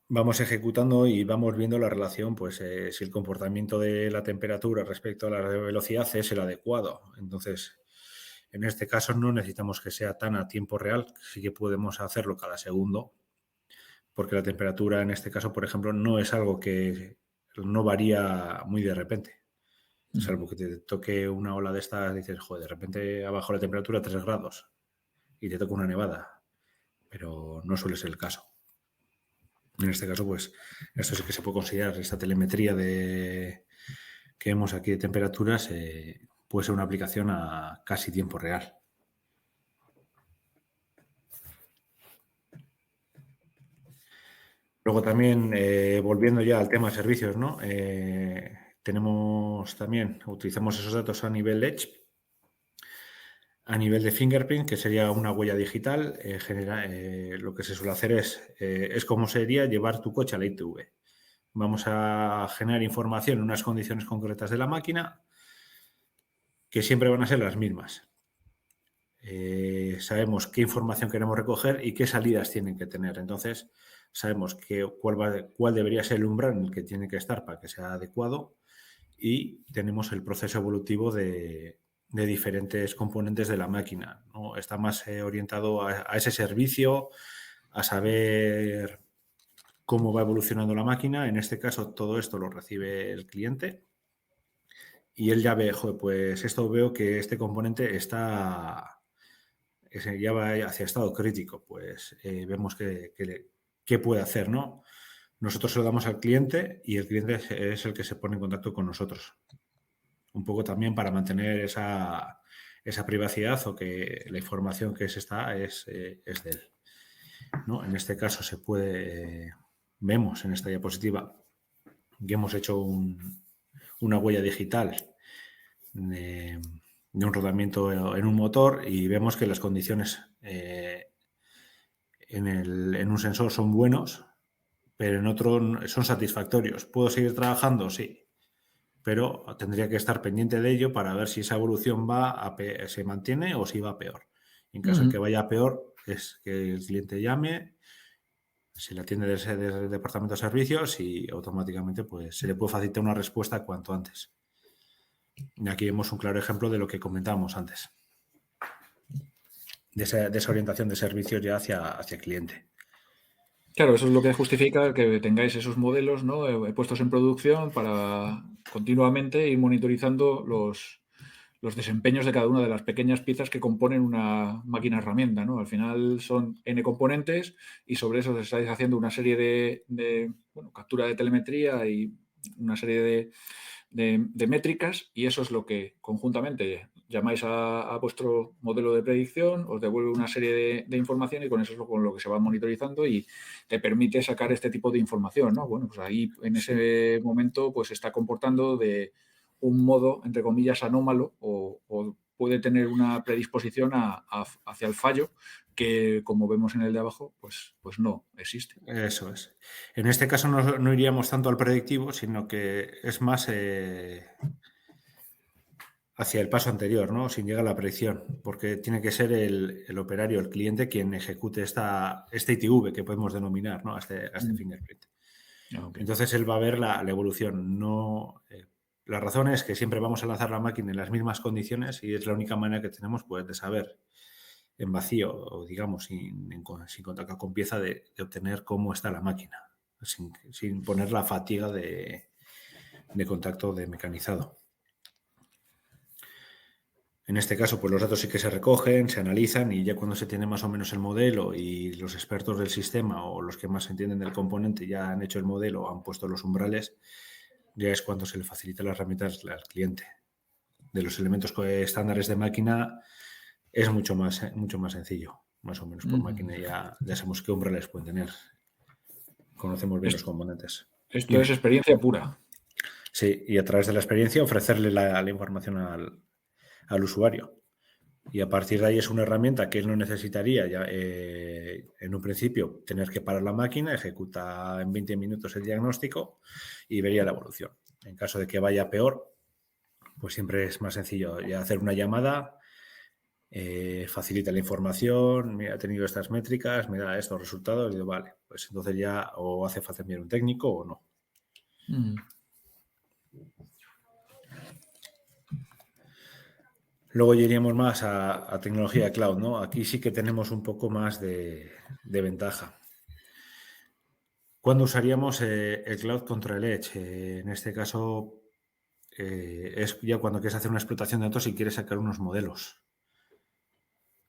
Vamos ejecutando y vamos viendo la relación, pues si el comportamiento de la temperatura respecto a la velocidad es el adecuado. Entonces, en este caso no necesitamos que sea tan a tiempo real, sí que podemos hacerlo cada segundo, porque la temperatura en este caso, por ejemplo, no es algo que no varía muy de repente. Salvo que te toque una ola de estas, dices, joder, de repente ha bajado la temperatura a 3 grados y te toca una nevada, pero no suele ser el caso. En este caso, pues, esto sí que se puede considerar, esta telemetría que vemos aquí de temperaturas, puede ser una aplicación a casi tiempo real. Luego también, volviendo ya al tema de servicios, ¿no? Utilizamos esos datos a nivel Edge, a nivel de fingerprint, que sería una huella digital. Lo que se suele hacer es como sería llevar tu coche a la ITV. Vamos a generar información en unas condiciones concretas de la máquina que siempre van a ser las mismas. Sabemos qué información queremos recoger y qué salidas tienen que tener. Entonces, sabemos cuál debería ser el umbral en el que tiene que estar para que sea adecuado y tenemos el proceso evolutivo de diferentes componentes de la máquina, ¿no? Está más orientado a ese servicio, a saber cómo va evolucionando la máquina. En este caso, todo esto lo recibe el cliente y él ya ve, joder, pues esto veo que este componente ya va hacia estado crítico, pues vemos qué puede hacer, ¿no? Nosotros se lo damos al cliente y el cliente es el que se pone en contacto con nosotros. Un poco también para mantener esa privacidad o que la información que se está es de él, ¿no? En este caso vemos en esta diapositiva que hemos hecho una huella digital de un rodamiento en un motor y vemos que las condiciones en un sensor son buenos, pero en otro son satisfactorios. ¿Puedo seguir trabajando? Sí, pero tendría que estar pendiente de ello para ver si esa evolución se mantiene o si va a peor. En caso de que vaya a peor, es que el cliente llame, se le atiende desde el departamento de servicios y automáticamente pues, se le puede facilitar una respuesta cuanto antes. Y aquí vemos un claro ejemplo de lo que comentábamos antes, de esa orientación de servicios ya hacia el cliente. Claro, eso es lo que justifica que tengáis esos modelos, ¿no? Puestos en producción para continuamente ir monitorizando los desempeños de cada una de las pequeñas piezas que componen una máquina herramienta, ¿no? Al final son N componentes y sobre eso estáis haciendo una serie de captura de telemetría y una serie de métricas, y eso es lo que conjuntamente llamáis a vuestro modelo de predicción, os devuelve una serie de información y con eso es con lo que se va monitorizando y te permite sacar este tipo de información, ¿no? Bueno, pues ahí en ese momento pues se está comportando de un modo, entre comillas, anómalo o puede tener una predisposición hacia el fallo que, como vemos en el de abajo, pues no existe. Eso es. En este caso no iríamos tanto al predictivo, sino que es más hacia el paso anterior, ¿no? Sin llegar a la predicción, porque tiene que ser el operario, el cliente, quien ejecute este ITV que podemos denominar, ¿no? A este fingerprint. Okay. Entonces él va a ver la evolución. No, la razón es que siempre vamos a lanzar la máquina en las mismas condiciones y es la única manera que tenemos, pues, de saber en vacío, o digamos, sin contacto con pieza, de obtener cómo está la máquina, sin poner la fatiga de contacto de mecanizado. En este caso, pues los datos sí que se recogen, se analizan y ya cuando se tiene más o menos el modelo y los expertos del sistema o los que más entienden del componente ya han hecho el modelo, han puesto los umbrales, ya es cuando se le facilita las herramientas al cliente. De los elementos estándares de máquina es mucho más sencillo, más o menos por máquina ya sabemos qué umbrales pueden tener. Conocemos bien los componentes. Esto es experiencia pura. Sí, y a través de la experiencia ofrecerle la información al usuario. Y a partir de ahí es una herramienta que él no necesitaría ya, en un principio tener que parar la máquina, ejecuta en 20 minutos el diagnóstico y vería la evolución. En caso de que vaya peor, pues siempre es más sencillo ya hacer una llamada, facilita la información, mira, ha tenido estas métricas, me da estos resultados, y digo, vale, pues entonces ya o hace falta enviar un técnico o no. Luego ya iríamos más a tecnología cloud, ¿no? Aquí sí que tenemos un poco más de ventaja. ¿Cuándo usaríamos el cloud contra el edge? En este caso es ya cuando quieres hacer una explotación de datos y quieres sacar unos modelos.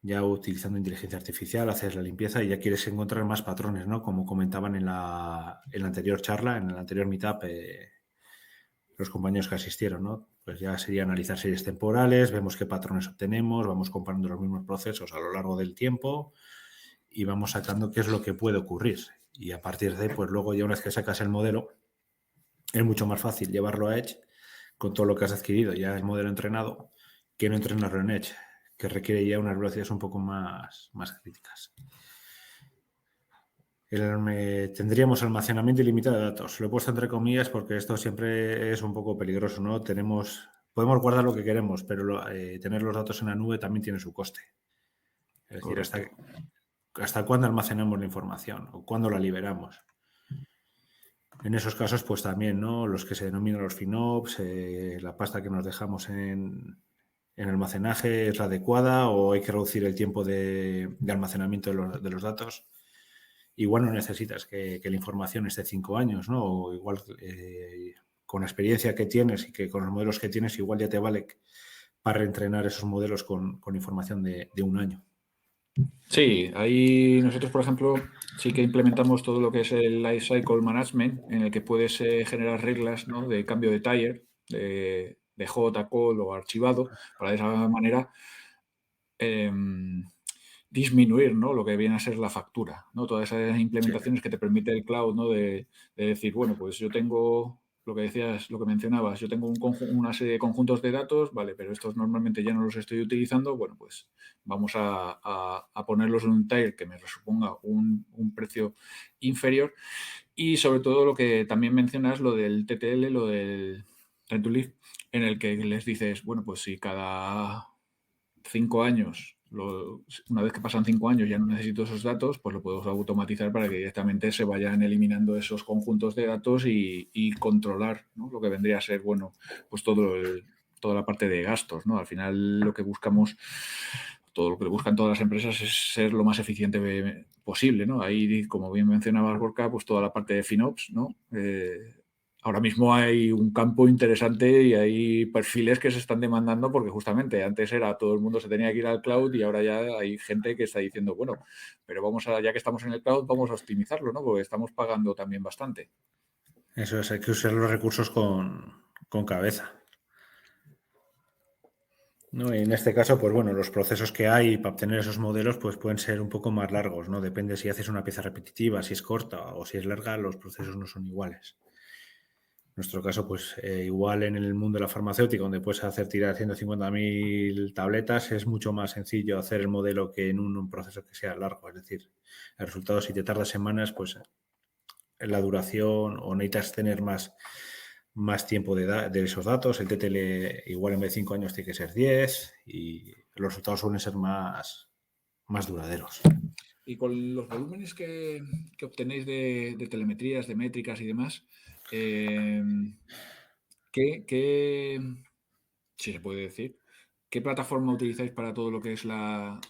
Ya utilizando inteligencia artificial, haces la limpieza y ya quieres encontrar más patrones, ¿no? Como comentaban en la anterior charla, en el anterior meetup, los compañeros que asistieron, ¿no? Pues ya sería analizar series temporales, vemos qué patrones obtenemos, vamos comparando los mismos procesos a lo largo del tiempo y vamos sacando qué es lo que puede ocurrir. Y a partir de ahí, pues luego ya una vez que sacas el modelo, es mucho más fácil llevarlo a Edge con todo lo que has adquirido, ya el modelo entrenado, que no entrenarlo en Edge, que requiere ya unas velocidades un poco más críticas. Tendríamos almacenamiento ilimitado de datos. Lo he puesto entre comillas porque esto siempre es un poco peligroso, ¿no? Podemos guardar lo que queremos, pero tener los datos en la nube también tiene su coste. Es decir, ¿hasta cuándo almacenamos la información o cuándo la liberamos? En esos casos, pues también, ¿no? Los que se denominan los FinOps, la pasta que nos dejamos en almacenaje es la adecuada o hay que reducir el tiempo de almacenamiento de los datos. Igual no necesitas que la información esté 5 años, ¿no? O igual con la experiencia que tienes y que con los modelos que tienes, igual ya te vale para reentrenar esos modelos con información de 1 año. Sí, ahí nosotros, por ejemplo, sí que implementamos todo lo que es el Lifecycle Management, en el que puedes generar reglas, ¿no? De cambio de tire, de hot a cold o archivado, para de esa manera disminuir, ¿no? Lo que viene a ser la factura, ¿no? Todas esas implementaciones que te permite el cloud, ¿no? De decir, bueno, pues yo tengo lo que decías, lo que mencionabas, yo tengo una serie de conjuntos de datos, vale, pero estos normalmente ya no los estoy utilizando, bueno, pues vamos a ponerlos en un tier que me suponga un precio inferior y sobre todo lo que también mencionas, lo del TTL, lo del Time to Live, en el que les dices, bueno, pues si cada 5 años, una vez que pasan 5 años ya no necesito esos datos, pues lo puedo automatizar para que directamente se vayan eliminando esos conjuntos de datos y controlar, ¿no? Lo que vendría a ser, bueno, pues toda la parte de gastos, ¿no? Al final lo que buscamos, todo lo que buscan todas las empresas es ser lo más eficiente posible, ¿no? Ahí, como bien mencionaba Gorka, pues toda la parte de FinOps, ¿no? ahora mismo hay un campo interesante y hay perfiles que se están demandando porque justamente antes era todo el mundo se tenía que ir al cloud y ahora ya hay gente que está diciendo, bueno, pero ya que estamos en el cloud, vamos a optimizarlo, ¿no? Porque estamos pagando también bastante. Eso es, hay que usar los recursos con cabeza. ¿No? Y en este caso, pues bueno, los procesos que hay para obtener esos modelos pues pueden ser un poco más largos, ¿no? Depende si haces una pieza repetitiva, si es corta o si es larga, los procesos no son iguales. En nuestro caso, pues igual en el mundo de la farmacéutica, donde puedes hacer tirar 150.000 tabletas, es mucho más sencillo hacer el modelo que en un proceso que sea largo. Es decir, el resultado, si te tarda semanas, pues en la duración o necesitas tener más tiempo de esos datos. El TTL igual en vez de 5 años tiene que ser 10 y los resultados suelen ser más duraderos. Y con los volúmenes que obtenéis de telemetrías, de métricas y demás, ¿qué, si se puede decir, qué plataforma utilizáis para todo lo que es la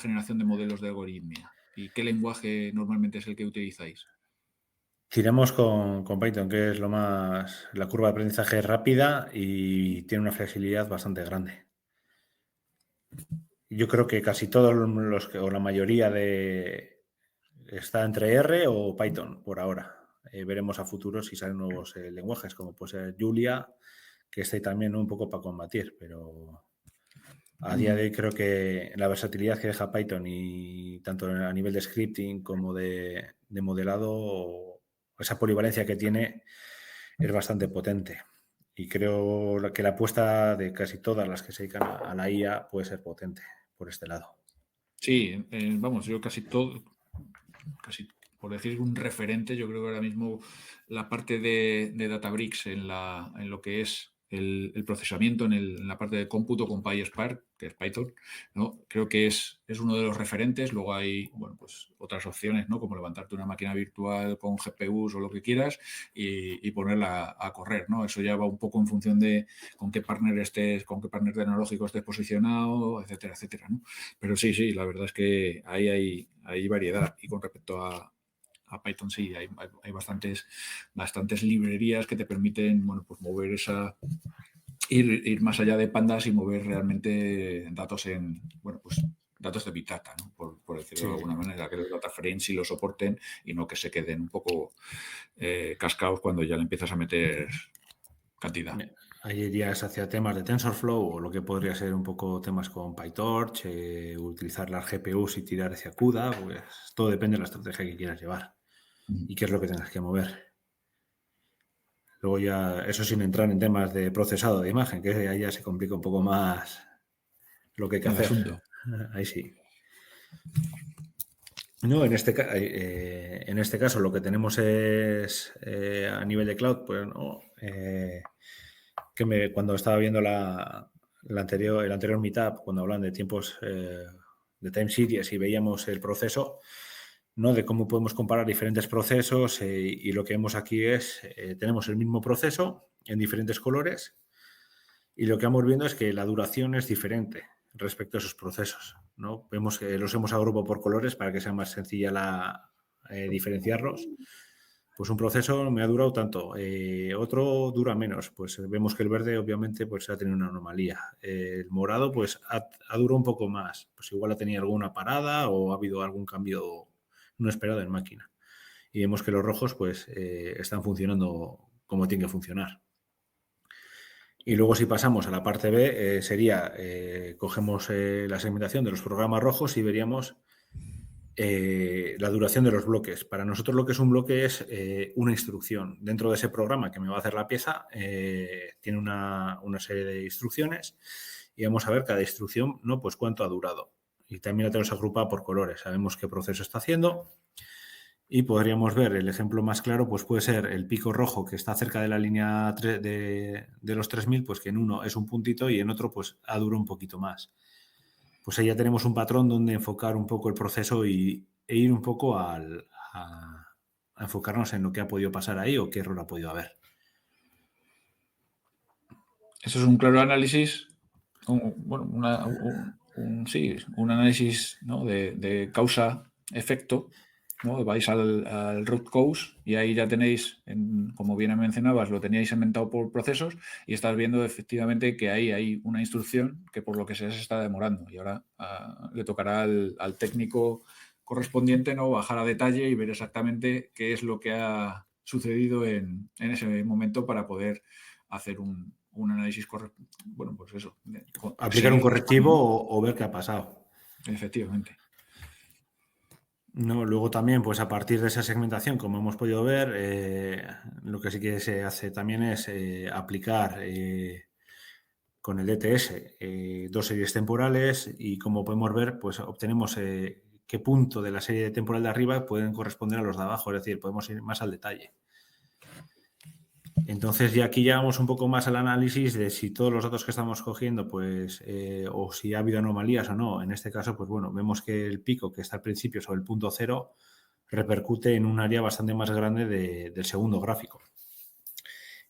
generación de modelos de algoritmia? ¿Y qué lenguaje normalmente es el que utilizáis? Tiramos con Python, que es la curva de aprendizaje es rápida y tiene una flexibilidad bastante grande. Yo creo que casi todos o la mayoría está entre R o Python por ahora. Veremos a futuro si salen nuevos lenguajes, como puede ser Julia, que está ahí también, ¿no? Un poco para combatir, pero a día de hoy creo que la versatilidad que deja Python y tanto a nivel de scripting como de modelado, esa polivalencia que tiene es bastante potente. Y creo que la apuesta de casi todas las que se dedican a la IA puede ser potente por este lado. Sí, vamos, yo casi todo, casi por decir un referente, yo creo que ahora mismo la parte de Databricks en lo que es el procesamiento, en la parte de cómputo con PySpark, que es Python, ¿no? Creo que es uno de los referentes. Luego hay, bueno, pues otras opciones, ¿no? Como levantarte una máquina virtual con GPUs o lo que quieras y ponerla a correr, ¿no? Eso ya va un poco en función de con qué partner estés, con qué partner tecnológico estés posicionado, etcétera, etcétera, ¿no? Pero sí, la verdad es que ahí hay variedad. Y con respecto a Python, sí, hay bastantes librerías que te permiten, bueno, pues mover ir más allá de pandas y mover realmente datos bueno, pues datos de Big Data, ¿no? Por decirlo de alguna manera, que los data frames sí lo soporten y no que se queden un poco cascados cuando ya le empiezas a meter cantidad. Ahí irías hacia temas de TensorFlow o lo que podría ser un poco temas con PyTorch, utilizar las GPUs y tirar hacia CUDA, pues todo depende de la estrategia que quieras llevar y qué es lo que tengas que mover. Luego ya, eso sin entrar en temas de procesado de imagen, que ahí ya se complica un poco más lo que hay que El hacer. asunto. Ahí sí. No, en este caso lo que tenemos es a nivel de cloud, pues no, cuando estaba viendo el anterior meetup, cuando hablan de tiempos de time series y veíamos el proceso, ¿no? De cómo podemos comparar diferentes procesos y lo que vemos aquí es, tenemos el mismo proceso en diferentes colores y lo que vamos viendo es que la duración es diferente respecto a esos procesos, ¿no? Vemos que los hemos agrupado por colores para que sea más sencilla diferenciarlos. Pues un proceso me ha durado tanto, otro dura menos. Pues vemos que el verde obviamente pues ha tenido una anomalía. El morado pues ha durado un poco más. Pues igual ha tenido alguna parada o ha habido algún cambio no esperado en máquina. Y vemos que los rojos pues están funcionando como tienen que funcionar. Y luego si pasamos a la parte B, cogemos la segmentación de los programas rojos y veríamos la duración de los bloques. Para nosotros lo que es un bloque es una instrucción. Dentro de ese programa que me va a hacer la pieza, tiene una serie de instrucciones y vamos a ver cada instrucción, ¿no? Pues cuánto ha durado. Y también la tenemos agrupada por colores. Sabemos qué proceso está haciendo. Y podríamos ver el ejemplo más claro, pues puede ser el pico rojo que está cerca de la línea de los 3000, pues que en uno es un puntito y en otro pues ha durado un poquito más. Pues ahí ya tenemos un patrón donde enfocar un poco el proceso e ir un poco a enfocarnos en lo que ha podido pasar ahí o qué error ha podido haber. Eso es un claro análisis, sí, un análisis, ¿no? de causa-efecto ¿no? Vais al root cause y ahí ya tenéis, como bien mencionabas, lo teníais segmentado por procesos y estás viendo efectivamente que ahí hay una instrucción que por lo que sea se está demorando y ahora le tocará al técnico correspondiente, ¿no?, bajar a detalle y ver exactamente qué es lo que ha sucedido en ese momento para poder hacer un análisis correcto. Bueno, pues eso. Aplicar un Seguir correctivo buscando, o ver qué ha pasado. efectivamente. No, luego también, pues a partir de esa segmentación, como hemos podido ver, lo que sí que se hace también es aplicar con el DTS 2 series temporales y como podemos ver, pues obtenemos qué punto de la serie temporal de arriba pueden corresponder a los de abajo, es decir, podemos ir más al detalle. Entonces ya aquí ya vamos un poco más al análisis de si todos los datos que estamos cogiendo, pues, o si ha habido anomalías o no. En este caso, pues bueno, vemos que el pico que está al principio sobre el punto cero repercute en un área bastante más grande del segundo gráfico.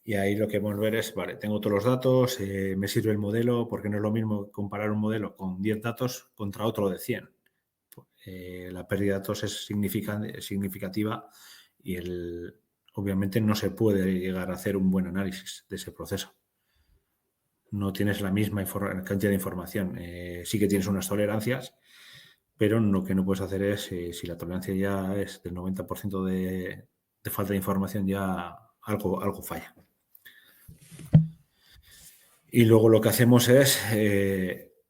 Y ahí lo que vamos a ver es, vale, tengo todos los datos, me sirve el modelo, porque no es lo mismo comparar un modelo con 10 datos contra otro de 100. La pérdida de datos es significativa y obviamente no se puede llegar a hacer un buen análisis de ese proceso. No tienes la misma cantidad de información. Sí que tienes unas tolerancias, pero lo que no puedes hacer es, si la tolerancia ya es del 90% de falta de información, ya algo falla. Y luego lo que hacemos es,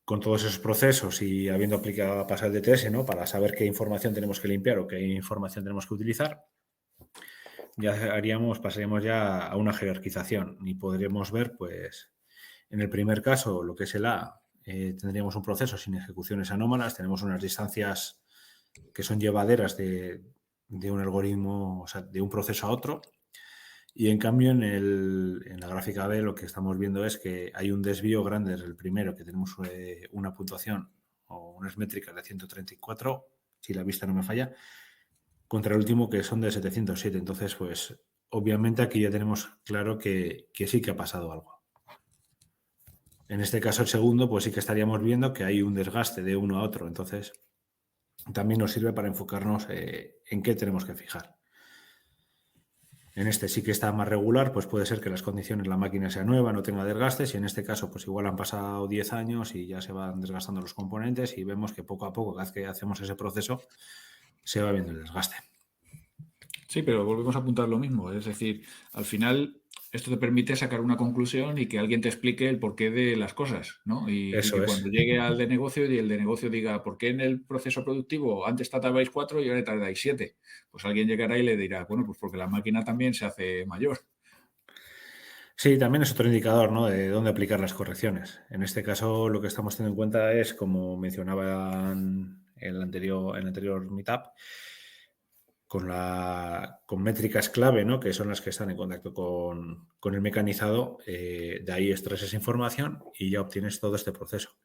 con todos esos procesos y habiendo aplicado pasar el DTS, ¿no?, para saber qué información tenemos que limpiar o qué información tenemos que utilizar, ya pasaríamos ya a una jerarquización y podríamos ver, pues, en el primer caso, lo que es el A, tendríamos un proceso sin ejecuciones anómalas, tenemos unas distancias que son llevaderas de un algoritmo, o sea, de un proceso a otro. Y en cambio, en la gráfica B lo que estamos viendo es que hay un desvío grande desde el primero, que tenemos una puntuación o unas métricas de 134, si la vista no me falla, contra el último que son de 707. Entonces, pues obviamente aquí ya tenemos claro que sí que ha pasado algo. En este caso, el segundo, pues sí que estaríamos viendo que hay un desgaste de uno a otro. Entonces, también nos sirve para enfocarnos en qué tenemos que fijar. En este sí que está más regular, pues puede ser que las condiciones, la máquina sea nueva, no tenga desgastes, y en este caso, pues igual han pasado 10 años y ya se van desgastando los componentes y vemos que poco a poco, cada vez que hacemos ese proceso, se va viendo el desgaste. Sí, pero volvemos a apuntar lo mismo. Es decir, al final esto te permite sacar una conclusión y que alguien te explique el porqué de las cosas, ¿no? Y Eso que es. cuando llegue al de negocio y el de negocio diga, ¿por qué en el proceso productivo antes tardabais 4 y ahora tardáis 7? Pues alguien llegará y le dirá, bueno, pues porque la máquina también se hace mayor. Sí, también es otro indicador, ¿no?, de dónde aplicar las correcciones. En este caso, lo que estamos teniendo en cuenta es, como mencionaban en el anterior meetup, con métricas clave, ¿no?, que son las que están en contacto con el mecanizado. De ahí extraes esa información y ya obtienes todo este proceso,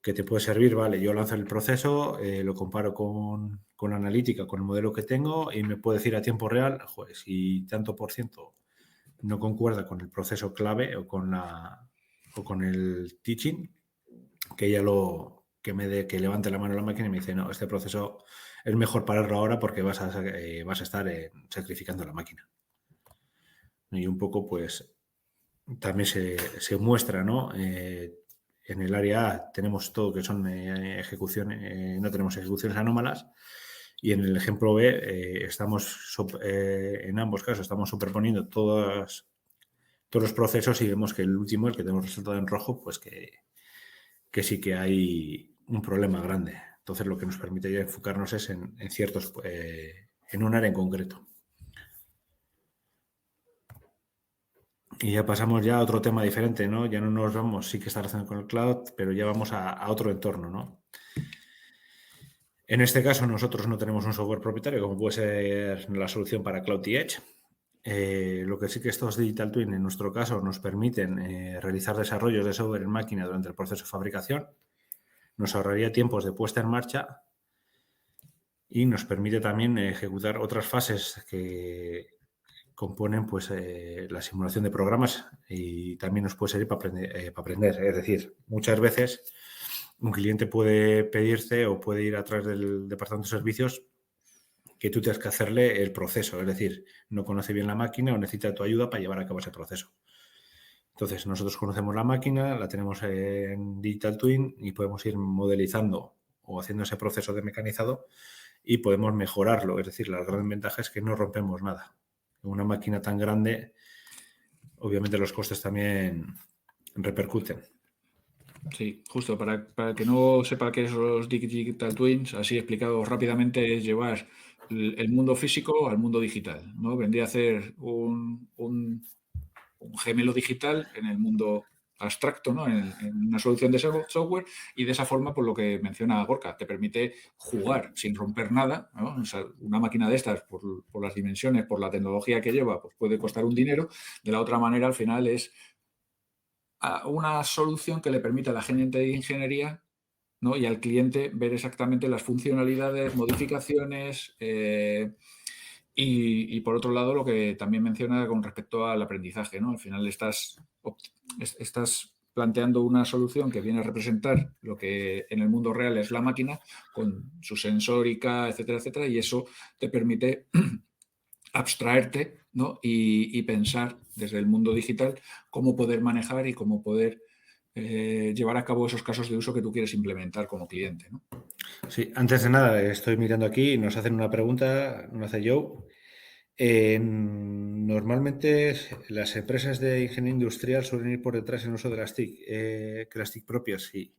que te puede servir. Vale, yo lanzo el proceso, lo comparo con la analítica, con el modelo que tengo y me puede decir a tiempo real, joder, si tanto por ciento no concuerda con el proceso clave o con el teaching, que ella que levante la mano a la máquina y me dice, no, este proceso es mejor pararlo ahora porque vas a estar sacrificando la máquina. Y un poco, pues, también se muestra, ¿no? En el área A tenemos todo que son ejecuciones, no tenemos ejecuciones anómalas, y en el ejemplo B en ambos casos estamos superponiendo todos los procesos y vemos que el último, el que tenemos resaltado en rojo, pues que sí que hay un problema grande. Entonces, lo que nos permite ya enfocarnos es en ciertos, en un área en concreto. Y ya pasamos ya a otro tema diferente, ¿no? Ya no nos vamos, sí que está relacionado con el cloud, pero ya vamos a otro entorno, ¿no? En este caso, nosotros no tenemos un software propietario, como puede ser la solución para Cloud Edge. Lo que sí que estos Digital Twin, en nuestro caso, nos permiten realizar desarrollos de software en máquina durante el proceso de fabricación. Nos ahorraría tiempos de puesta en marcha y nos permite también ejecutar otras fases que componen, pues, la simulación de programas, y también nos puede servir para aprender. Es decir, muchas veces un cliente puede pedirte o puede ir a través del departamento de servicios que tú tienes que hacerle el proceso, es decir, no conoce bien la máquina o necesita tu ayuda para llevar a cabo ese proceso. Entonces, nosotros conocemos la máquina, la tenemos en Digital Twin y podemos ir modelizando o haciendo ese proceso de mecanizado y podemos mejorarlo. Es decir, la gran ventaja es que no rompemos nada. En una máquina tan grande, obviamente los costes también repercuten. Sí, justo, para que no sepa qué son los Digital Twins, así explicado rápidamente, es llevar el mundo físico al mundo digital, ¿no? Vendría a hacer un gemelo digital en el mundo abstracto, ¿no? En una solución de software, y de esa forma, por lo que menciona Gorka, te permite jugar sin romper nada, ¿no? O sea, una máquina de estas, por las dimensiones, por la tecnología que lleva, pues puede costar un dinero. De la otra manera, al final es una solución que le permite a la gente de ingeniería, ¿no? Y al cliente ver exactamente las funcionalidades, modificaciones, y por otro lado, lo que también menciona con respecto al aprendizaje, ¿no? Al final estás planteando una solución que viene a representar lo que en el mundo real es la máquina, con su sensórica, etcétera, etcétera, y eso te permite abstraerte, ¿no? Y pensar desde el mundo digital cómo poder manejar y cómo poder llevar a cabo esos casos de uso que tú quieres implementar como cliente, ¿no? Sí, antes de nada, estoy mirando aquí y nos hacen una pregunta, nos hace Joe. Normalmente las empresas de ingeniería industrial suelen ir por detrás en uso de las TIC, que las TIC propias, sí.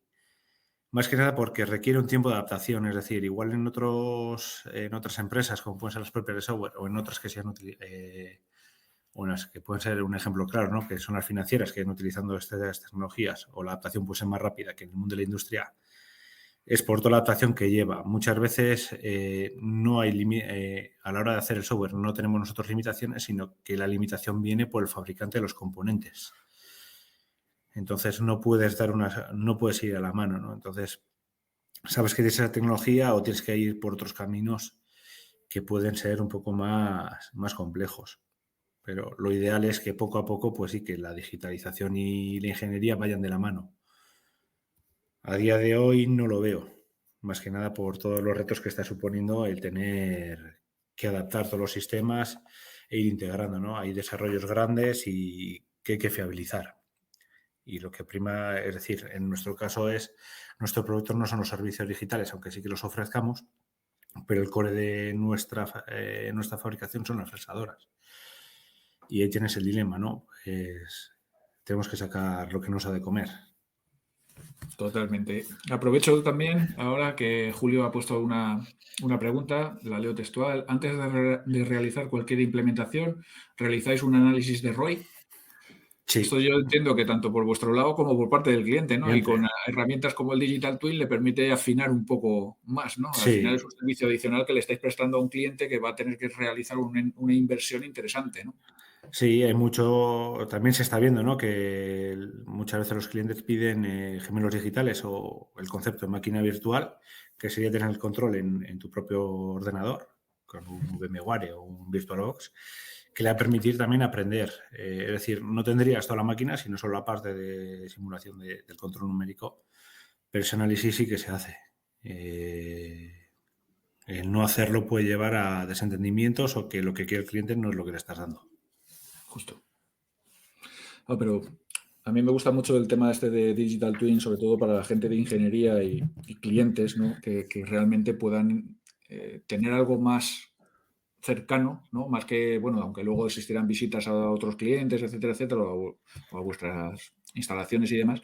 Más que nada porque requiere un tiempo de adaptación, es decir, igual en otras empresas, como pueden ser las propias de software, o en otras que sean unas que pueden ser un ejemplo claro, ¿no? Que son las financieras que están utilizando estas tecnologías, o la adaptación puede ser más rápida que en el mundo de la industria, es por toda la adaptación que lleva. Muchas veces no hay a la hora de hacer el software no tenemos nosotros limitaciones, sino que la limitación viene por el fabricante de los componentes. Entonces no puedes ir a la mano, ¿no? Entonces sabes que tienes esa tecnología o tienes que ir por otros caminos que pueden ser un poco más complejos. Pero lo ideal es que poco a poco, pues sí, que la digitalización y la ingeniería vayan de la mano. A día de hoy no lo veo, más que nada por todos los retos que está suponiendo el tener que adaptar todos los sistemas e ir integrando, ¿no? Hay desarrollos grandes y que hay que fiabilizar. Y lo que prima, es decir, en nuestro caso nuestro producto no son los servicios digitales, aunque sí que los ofrezcamos, pero el core de nuestra fabricación son las fresadoras. Y ahí tienes el dilema, ¿no? Tenemos que sacar lo que nos ha de comer. Totalmente. Aprovecho también ahora que Julio ha puesto una pregunta, la leo textual. Antes de realizar cualquier implementación, ¿realizáis un análisis de ROI? Esto Sí, yo entiendo que tanto por vuestro lado como por parte del cliente, ¿no? Y cliente. con herramientas como el Digital Twin le permite afinar un poco más, ¿no? Al final Sí, es un servicio adicional que le estáis prestando a un cliente que va a tener que realizar una inversión interesante, ¿no? sí, hay mucho, también se está viendo, ¿no? Que muchas veces los clientes piden gemelos digitales o el concepto de máquina virtual, que sería tener el control en tu propio ordenador, con un VMware o un VirtualBox, que le va a permitir también aprender. Es decir, no tendrías toda la máquina, sino solo la parte de simulación del control numérico, pero ese análisis sí que se hace. El no hacerlo puede llevar a desentendimientos o que lo que quiere el cliente no es lo que le estás dando. Justo. Pero a mí me gusta mucho el tema este de Digital Twin, sobre todo para la gente de ingeniería y clientes, ¿no? Que realmente puedan tener algo más cercano, ¿no? Más que, bueno, aunque luego existirán visitas a otros clientes, etcétera, etcétera, o a vuestras instalaciones y demás,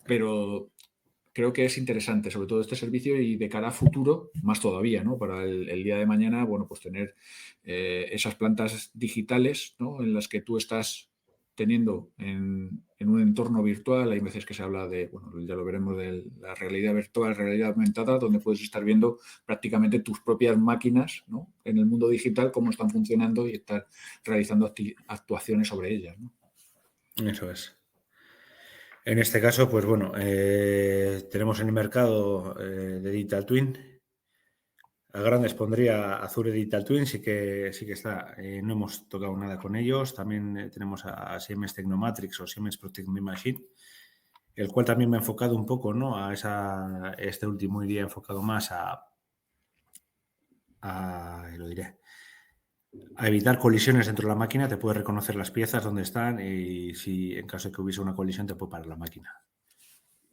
pero creo que es interesante, sobre todo este servicio y de cara a futuro, más todavía, ¿no? Para el día de mañana, bueno, pues tener esas plantas digitales, ¿no? En las que tú estás teniendo en un entorno virtual. Hay veces que se habla de, bueno, ya lo veremos, de la realidad virtual, realidad aumentada, donde puedes estar viendo prácticamente tus propias máquinas, ¿no? En el mundo digital, cómo están funcionando y estar realizando actuaciones sobre ellas, ¿no? Eso es. En este caso, pues bueno, tenemos en el mercado de Digital Twin. A grandes pondría Azure Digital Twin, sí que está. No hemos tocado nada con ellos. También tenemos a Siemens Technomatrix o Siemens Protect My Machine, el cual también me ha enfocado un poco, ¿no? Este último iría enfocado más lo diré, a evitar colisiones dentro de la máquina, te puede reconocer las piezas, dónde están y si en caso de que hubiese una colisión te puede parar la máquina,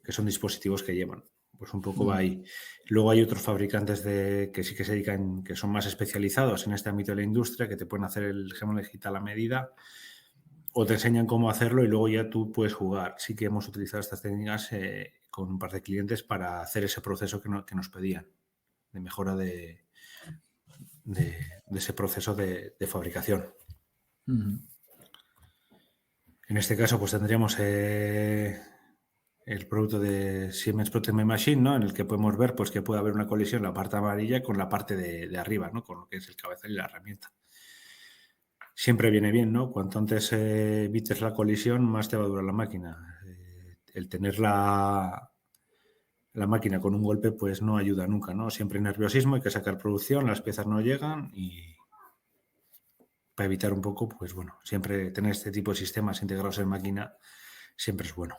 que son dispositivos que llevan. Pues un poco va ahí. Luego hay otros fabricantes que sí que se dedican, que son más especializados en este ámbito de la industria, que te pueden hacer el examen digital a medida o te enseñan cómo hacerlo y luego ya tú puedes jugar. Sí que hemos utilizado estas técnicas con un par de clientes para hacer ese proceso que nos pedían, de mejora de ese proceso de fabricación. En este caso, pues tendríamos el producto de Siemens Protect Machine, ¿no? En el que podemos ver pues, que puede haber una colisión en la parte amarilla con la parte de arriba, ¿no? Con lo que es el cabezal y la herramienta. Siempre viene bien, ¿no? Cuanto antes evites la colisión, más te va a durar la máquina. El tener la máquina con un golpe, pues no ayuda nunca, ¿no? Siempre hay nerviosismo, hay que sacar producción, las piezas no llegan y para evitar un poco, pues bueno, siempre tener este tipo de sistemas integrados en máquina siempre es bueno.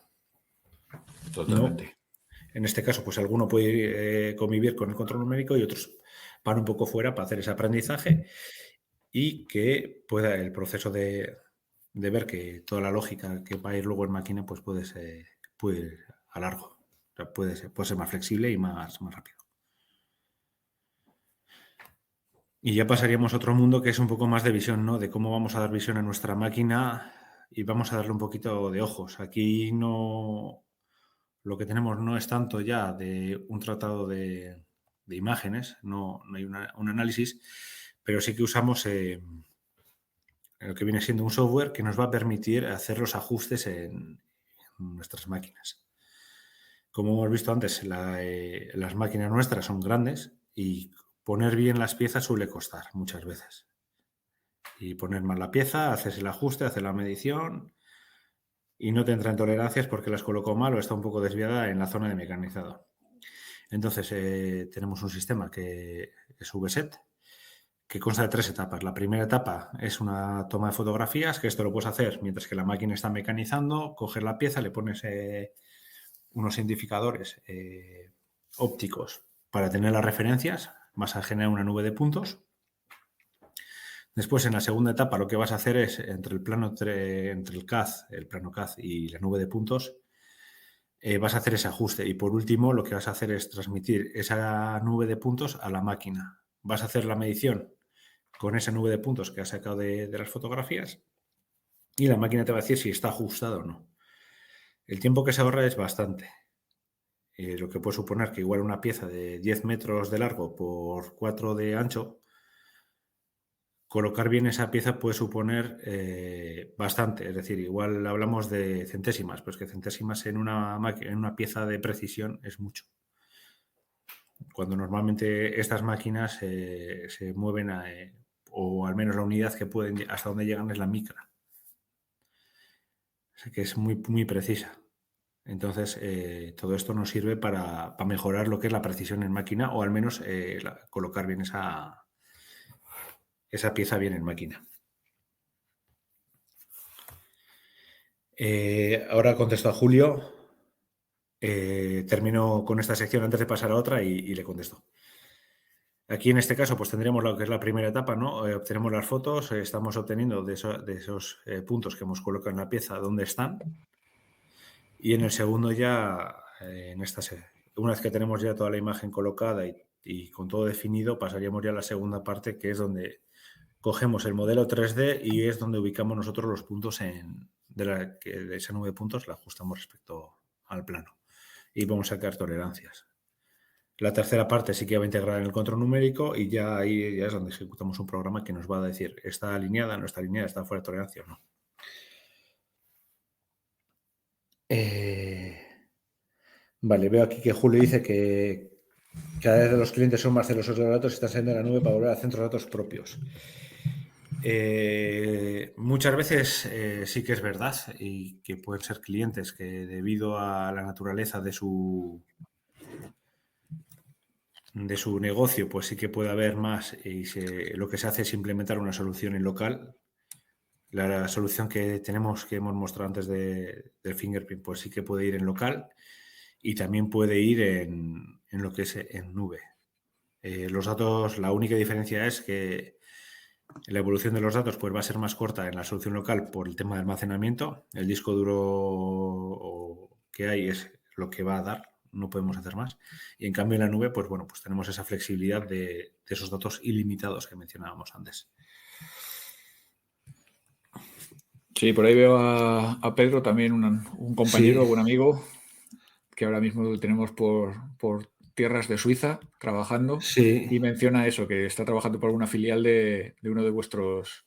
Totalmente. ¿No? En este caso, pues alguno puede convivir con el control numérico y otros van un poco fuera para hacer ese aprendizaje y que pueda el proceso de ver que toda la lógica que va a ir luego en máquina, pues puede ir a largo. O sea, puede ser más flexible y más rápido. Y ya pasaríamos a otro mundo que es un poco más de visión, ¿no? De cómo vamos a dar visión a nuestra máquina y vamos a darle un poquito de ojos. Aquí no, lo que tenemos no es tanto ya de un tratado de imágenes, no hay un análisis, pero sí que usamos lo que viene siendo un software que nos va a permitir hacer los ajustes en nuestras máquinas. Como hemos visto antes, las máquinas nuestras son grandes y poner bien las piezas suele costar muchas veces. Y poner mal la pieza, haces el ajuste, hacer la medición y no te entra en tolerancias porque las colocó mal o está un poco desviada en la zona de mecanizado. Entonces, tenemos un sistema que es VSET, que consta de 3 etapas. La primera etapa es una toma de fotografías, que esto lo puedes hacer mientras que la máquina está mecanizando, coger la pieza, le pones unos identificadores ópticos para tener las referencias, vas a generar una nube de puntos. Después, en la segunda etapa, lo que vas a hacer es, entre el plano el plano CAD y la nube de puntos, vas a hacer ese ajuste. Y por último, lo que vas a hacer es transmitir esa nube de puntos a la máquina. Vas a hacer la medición con esa nube de puntos que has sacado de las fotografías y la máquina te va a decir si está ajustado o no. El tiempo que se ahorra es bastante. Lo que puede suponer que igual una pieza de 10 metros de largo por 4 de ancho, colocar bien esa pieza puede suponer bastante. Es decir, igual hablamos de centésimas, pues que centésimas en una pieza de precisión es mucho. Cuando normalmente estas máquinas se mueven o al menos la unidad que pueden, hasta donde llegan es la micra. O sea que es muy, muy precisa. Entonces, todo esto nos sirve para mejorar lo que es la precisión en máquina o al menos colocar bien esa pieza bien en máquina. Ahora contesto a Julio. Termino con esta sección antes de pasar a otra y le contesto. Aquí en este caso pues tendríamos lo que es la primera etapa, ¿no? Obtenemos las fotos, estamos obteniendo de esos puntos que hemos colocado en la pieza dónde están. Y en el segundo ya, una vez que tenemos ya toda la imagen colocada y con todo definido, pasaríamos ya a la segunda parte, que es donde cogemos el modelo 3D y es donde ubicamos nosotros los puntos de esa nube de puntos, la ajustamos respecto al plano y vamos a sacar tolerancias. La tercera parte sí que va a integrar en el control numérico y ya ahí ya es donde ejecutamos un programa que nos va a decir está alineada, no está alineada, está fuera de tolerancia o no. Vale, veo aquí que Julio dice que cada vez los clientes son más celosos de los datos y están saliendo de la nube para volver a centros de datos propios. Muchas veces sí que es verdad y que pueden ser clientes que debido a la naturaleza de su negocio, pues sí que puede haber más y lo que se hace es implementar una solución en local. La solución que hemos mostrado antes del Fingerprint, pues sí que puede ir en local y también puede ir en lo que es en nube. Los datos, la única diferencia es que la evolución de los datos pues, va a ser más corta en la solución local por el tema de almacenamiento. El disco duro que hay es lo que va a dar, no podemos hacer más. Y en cambio en la nube, pues bueno, pues tenemos esa flexibilidad de esos datos ilimitados que mencionábamos antes. Sí, por ahí veo a Pedro, también un compañero, Sí, buen amigo, que ahora mismo lo tenemos por tierras de Suiza trabajando, sí, y menciona eso, que está trabajando por una filial de uno de vuestros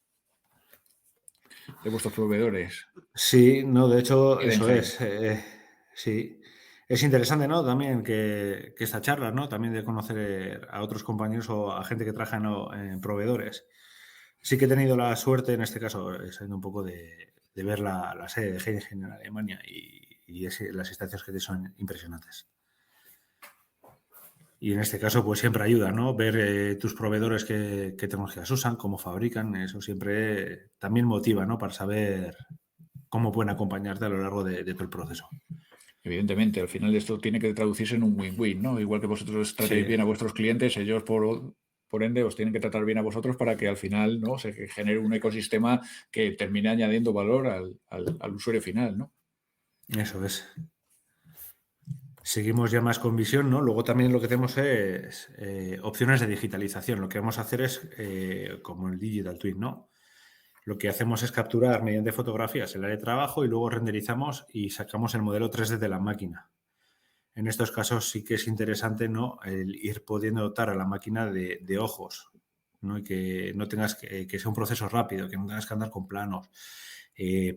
proveedores. sí, no, de hecho eso Edenheim. es. Sí, es interesante, ¿no? También que esta charla, ¿no? También de conocer a otros compañeros o a gente que trabaja en proveedores. Sí que he tenido la suerte, en este caso, saliendo un poco de ver la sede de Heineken en Alemania y las instancias que son impresionantes. Y en este caso, pues siempre ayuda, ¿no? Ver tus proveedores qué tecnologías usan, cómo fabrican, eso siempre también motiva, ¿no? Para saber cómo pueden acompañarte a lo largo de todo el proceso. Evidentemente, al final esto tiene que traducirse en un win-win, ¿no? Igual que vosotros tratéis Sí, bien a vuestros clientes, ellos por ende os tienen que tratar bien a vosotros para que al final, ¿no?, se genere un ecosistema que termine añadiendo valor al usuario final, ¿no? eso es. Seguimos ya más con visión, ¿no? Luego también lo que tenemos es opciones de digitalización. Lo que vamos a hacer es como el Digital Twin, ¿no? Lo que hacemos es capturar mediante fotografías el área de trabajo y luego renderizamos y sacamos el modelo 3D de la máquina. En estos casos sí que es interesante, ¿no? El ir pudiendo dotar a la máquina de ojos, ¿no? Y que no tengas que sea un proceso rápido, que no tengas que andar con planos,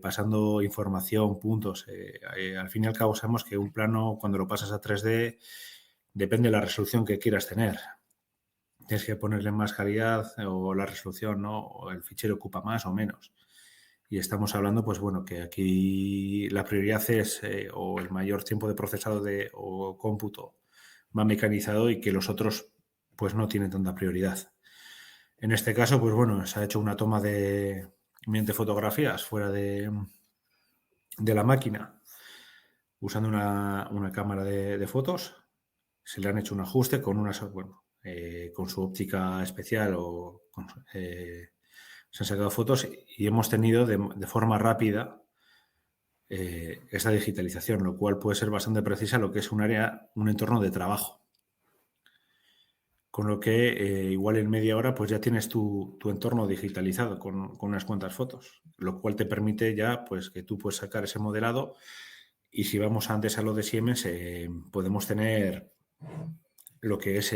pasando información, puntos. Al fin y al cabo sabemos que un plano, cuando lo pasas a 3D, depende de la resolución que quieras tener. Tienes que ponerle más calidad o la resolución, ¿no? O el fichero ocupa más o menos. Y estamos hablando, pues bueno, que aquí la prioridad es o el mayor tiempo de procesado o cómputo va mecanizado y que los otros pues no tienen tanta prioridad. En este caso, pues bueno, se ha hecho una toma mediante fotografías fuera de la máquina usando una cámara de fotos. Se le han hecho un ajuste con con su óptica especial se han sacado fotos y hemos tenido de forma rápida esta digitalización, lo cual puede ser bastante precisa lo que es un entorno de trabajo. Con lo que igual en media hora pues ya tienes tu entorno digitalizado con unas cuantas fotos, lo cual te permite ya pues que tú puedes sacar ese modelado y si vamos antes a lo de Siemens podemos tener lo que es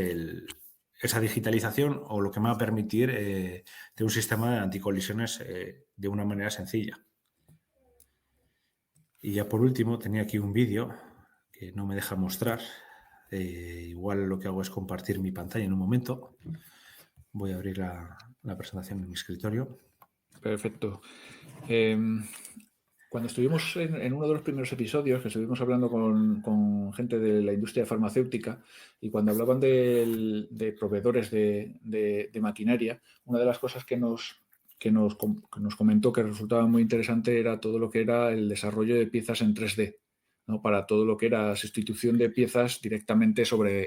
esa digitalización o lo que me va a permitir de un sistema de anticolisiones de una manera sencilla. Y ya por último tenía aquí un vídeo que no me deja mostrar. Igual lo que hago es compartir mi pantalla en un momento. Voy a abrir la presentación en mi escritorio. Perfecto. Cuando estuvimos en uno de los primeros episodios, que estuvimos hablando con gente de la industria farmacéutica, y cuando hablaban de proveedores de maquinaria, una de las cosas que nos comentó que resultaba muy interesante era todo lo que era el desarrollo de piezas en 3D, ¿no? Para todo lo que era sustitución de piezas directamente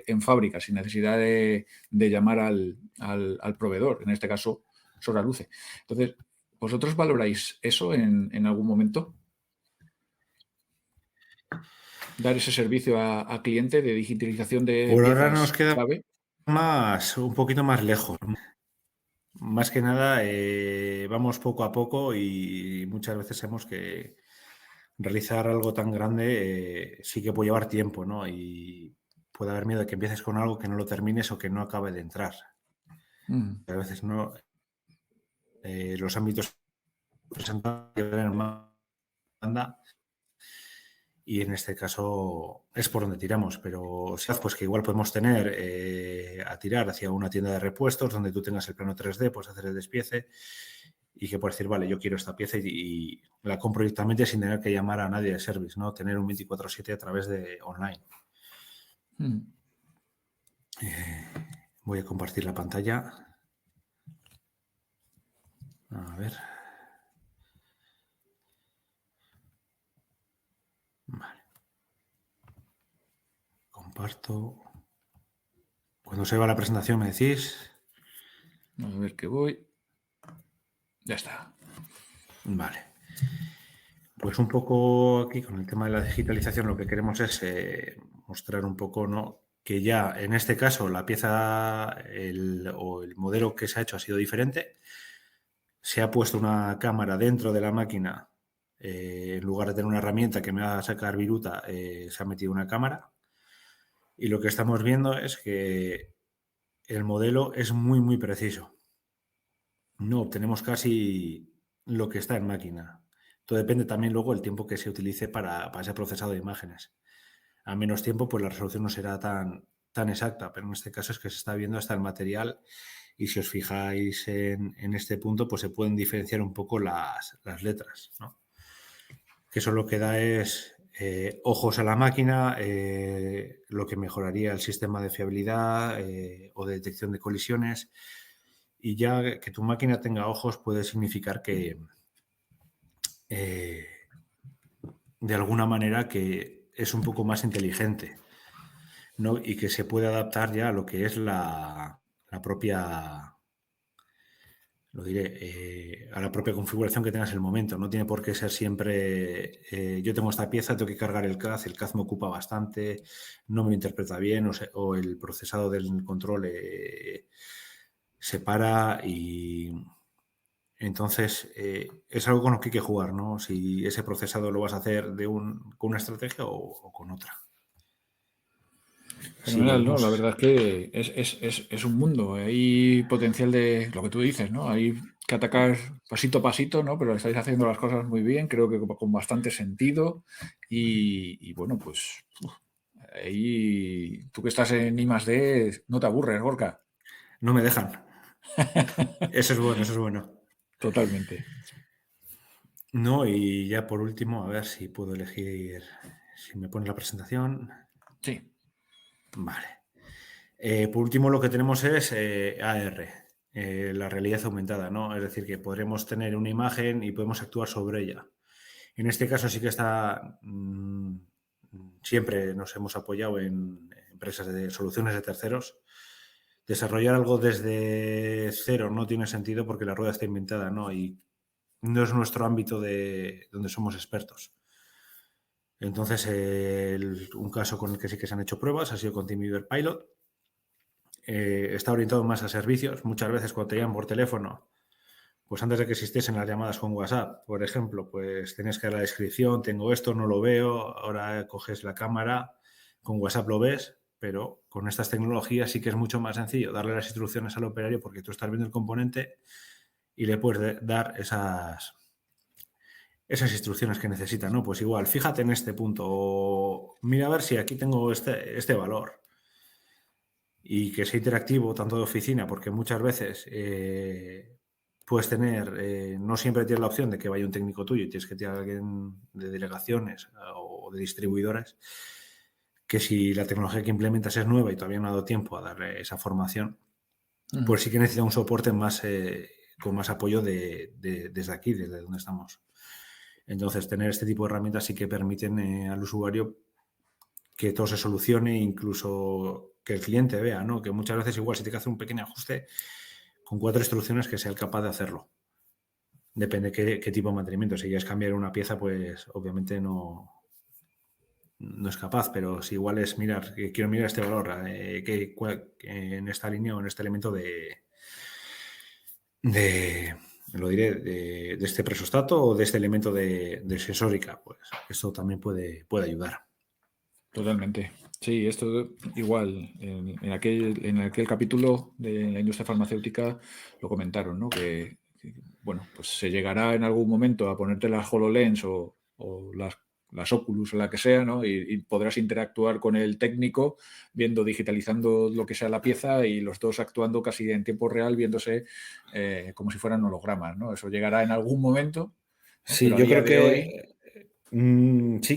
en fábrica, sin necesidad de llamar al proveedor, en este caso Soraluce. Entonces, ¿vosotros valoráis eso en algún momento? Dar ese servicio a cliente de digitalización de Por ahora nos piezas queda clave. un poquito más lejos. Más que nada, vamos poco a poco y muchas veces vemos que realizar algo tan grande sí que puede llevar tiempo, ¿no? Y puede haber miedo de que empieces con algo que no lo termines o que no acabe de entrar. Mm. A veces no, los ámbitos presentan que ver en banda y en este caso es por donde tiramos, pero si pues que igual podemos tener a tirar hacia una tienda de repuestos donde tú tengas el plano 3D, puedes hacer el despiece y que puedes decir, vale, yo quiero esta pieza y la compro directamente sin tener que llamar a nadie de service, ¿no? Tener un 24/7 a través de online. Mm. Voy a compartir la pantalla. A ver. Vale. Comparto. Cuando se va la presentación me decís. A ver que voy. Ya está. Vale. Pues un poco aquí con el tema de la digitalización lo que queremos es mostrar un poco, ¿no?, que ya en este caso la pieza o el modelo que se ha hecho ha sido diferente. Se ha puesto una cámara dentro de la máquina. En lugar de tener una herramienta que me va a sacar viruta, se ha metido una cámara. Y lo que estamos viendo es que el modelo es muy, muy preciso. No obtenemos casi lo que está en máquina. Todo depende también luego del tiempo que se utilice para ese procesado de imágenes. A menos tiempo, pues la resolución no será tan exacta, pero en este caso es que se está viendo hasta el material y si os fijáis en este punto, pues se pueden diferenciar un poco las letras, ¿no? Que eso lo que da es ojos a la máquina, lo que mejoraría el sistema de fiabilidad o de detección de colisiones. Y ya que tu máquina tenga ojos puede significar que, de alguna manera, que es un poco más inteligente, ¿no? Y que se puede adaptar ya a lo que es la propia, lo diré, a la propia configuración que tengas en el momento. No tiene por qué ser siempre, yo tengo esta pieza, tengo que cargar el CAD me ocupa bastante, no me lo interpreta bien, o el procesado del control se para y... Entonces, es algo con lo que hay que jugar, ¿no? Si ese procesado lo vas a hacer con una estrategia o con otra. Si Fenomenal, ¿no? La volvemos... verdad es que es un mundo. Hay potencial de lo que tú dices, ¿no? Hay que atacar pasito a pasito, ¿no? Pero estáis haciendo las cosas muy bien, creo que con bastante sentido. Y bueno, pues ahí tú que estás en I+D, no te aburres, Gorka. No me dejan. Eso es bueno, eso es bueno. Totalmente. No, y ya por último, a ver si puedo elegir, si me pone la presentación. Sí. Vale. Por último, lo que tenemos es AR, la realidad aumentada, ¿no? Es decir, que podremos tener una imagen y podemos actuar sobre ella. En este caso sí que está, siempre nos hemos apoyado en empresas de soluciones de terceros. Desarrollar algo desde cero no tiene sentido porque la rueda está inventada, ¿no? Y no es nuestro ámbito de donde somos expertos. Entonces, un caso con el que sí que se han hecho pruebas ha sido con TeamViewer Pilot. Está orientado más a servicios. Muchas veces cuando te llaman por teléfono, pues antes de que existiesen las llamadas con WhatsApp, por ejemplo, pues tenías que dar la descripción, tengo esto, no lo veo, ahora coges la cámara, con WhatsApp lo ves, pero con estas tecnologías sí que es mucho más sencillo darle las instrucciones al operario porque tú estás viendo el componente y le puedes dar esas instrucciones que necesita, ¿no? Pues igual, fíjate en este punto, o mira a ver si aquí tengo este valor. Y que sea interactivo tanto de oficina, porque muchas veces puedes tener, no siempre tienes la opción de que vaya un técnico tuyo y tienes que tener a alguien de delegaciones o de distribuidores, que si la tecnología que implementas es nueva y todavía no ha dado tiempo a darle esa formación, pues sí que necesita un soporte más con más apoyo desde aquí, desde donde estamos. Entonces, tener este tipo de herramientas sí que permiten al usuario que todo se solucione, incluso que el cliente vea, ¿no? Que muchas veces igual si tiene que hacer un pequeño ajuste, con 4 instrucciones que sea capaz de hacerlo. Depende qué tipo de mantenimiento. Si ya es cambiar una pieza, pues obviamente no es capaz, pero si igual es mirar, quiero mirar este valor, en esta línea o en este elemento lo diré, de este presostato o de este elemento de sensórica, pues esto también puede ayudar. Totalmente. Sí, esto igual, en aquel capítulo de la industria farmacéutica lo comentaron, ¿no? Bueno, pues se llegará en algún momento a ponerte las HoloLens o las Oculus o la que sea, ¿no? Y podrás interactuar con el técnico digitalizando lo que sea la pieza y los dos actuando casi en tiempo real, viéndose como si fueran hologramas, ¿no? Eso llegará en algún momento, ¿no? Sí, Pero a yo día creo de hoy...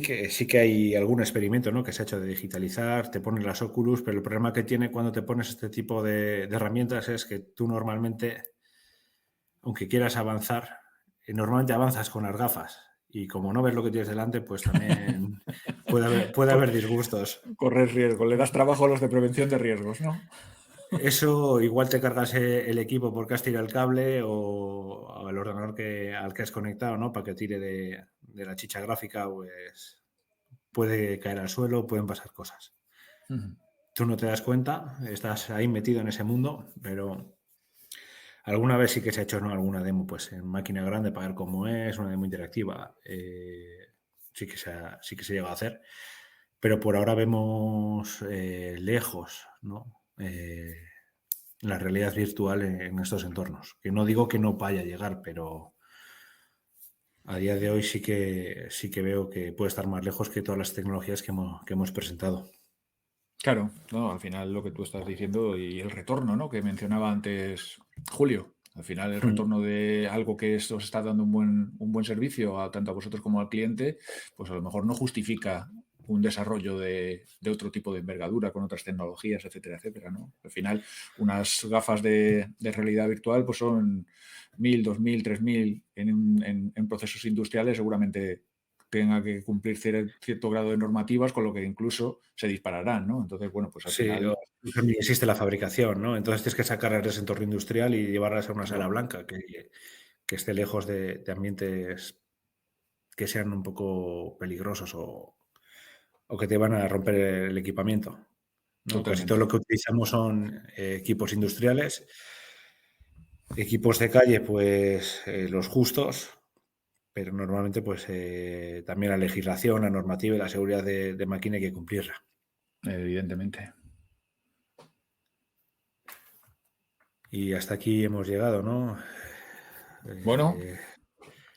que sí que hay algún experimento, ¿no?, que se ha hecho de digitalizar, te ponen las Oculus, pero el problema que tiene cuando te pones este tipo de herramientas es que tú normalmente, aunque quieras avanzar, normalmente avanzas con las gafas y como no ves lo que tienes delante, pues también puede haber disgustos. Correr riesgo, le das trabajo a los de prevención de riesgos, ¿no? Eso igual te cargas el equipo porque has tirado el cable o el ordenador al que has conectado, ¿no? Para que tire de la chicha gráfica, pues puede caer al suelo, pueden pasar cosas. Ujú. Tú no te das cuenta, estás ahí metido en ese mundo, pero alguna vez sí que se ha hecho, ¿no? Alguna demo, pues en máquina grande para ver cómo es, una demo interactiva. Sí que se llega a hacer. Pero por ahora vemos lejos, ¿no? La realidad virtual en estos entornos. Que no digo que no vaya a llegar, pero a día de hoy sí que veo que puede estar más lejos que todas las tecnologías que hemos presentado. Claro, no, al final lo que tú estás diciendo y el retorno, ¿no? Que mencionaba antes Julio. Al final el Mm. retorno de algo que os está dando un buen servicio tanto a vosotros como al cliente, pues a lo mejor no justifica un desarrollo de otro tipo de envergadura con otras tecnologías, etcétera, etcétera, ¿no? Al final, unas gafas de realidad virtual pues son 1.000, 2.000, 3.000 en procesos industriales, seguramente tenga que cumplir cierto grado de normativas, con lo que incluso se dispararán, ¿no? Entonces, bueno, pues al Sí, o final, incluso ni existe la fabricación, ¿no? Entonces tienes que sacarlas de ese entorno industrial y llevarlas a una sala claro, blanca que esté lejos de ambientes que sean un poco peligrosos o que te van a romper el equipamiento, ¿no? Casi todo lo totalmente. que utilizamos son equipos industriales, equipos de calle, pues los justos, pero normalmente pues también la legislación, la normativa y la seguridad de máquina hay que cumplirla. Evidentemente. Y hasta aquí hemos llegado, ¿no? Bueno, Eh,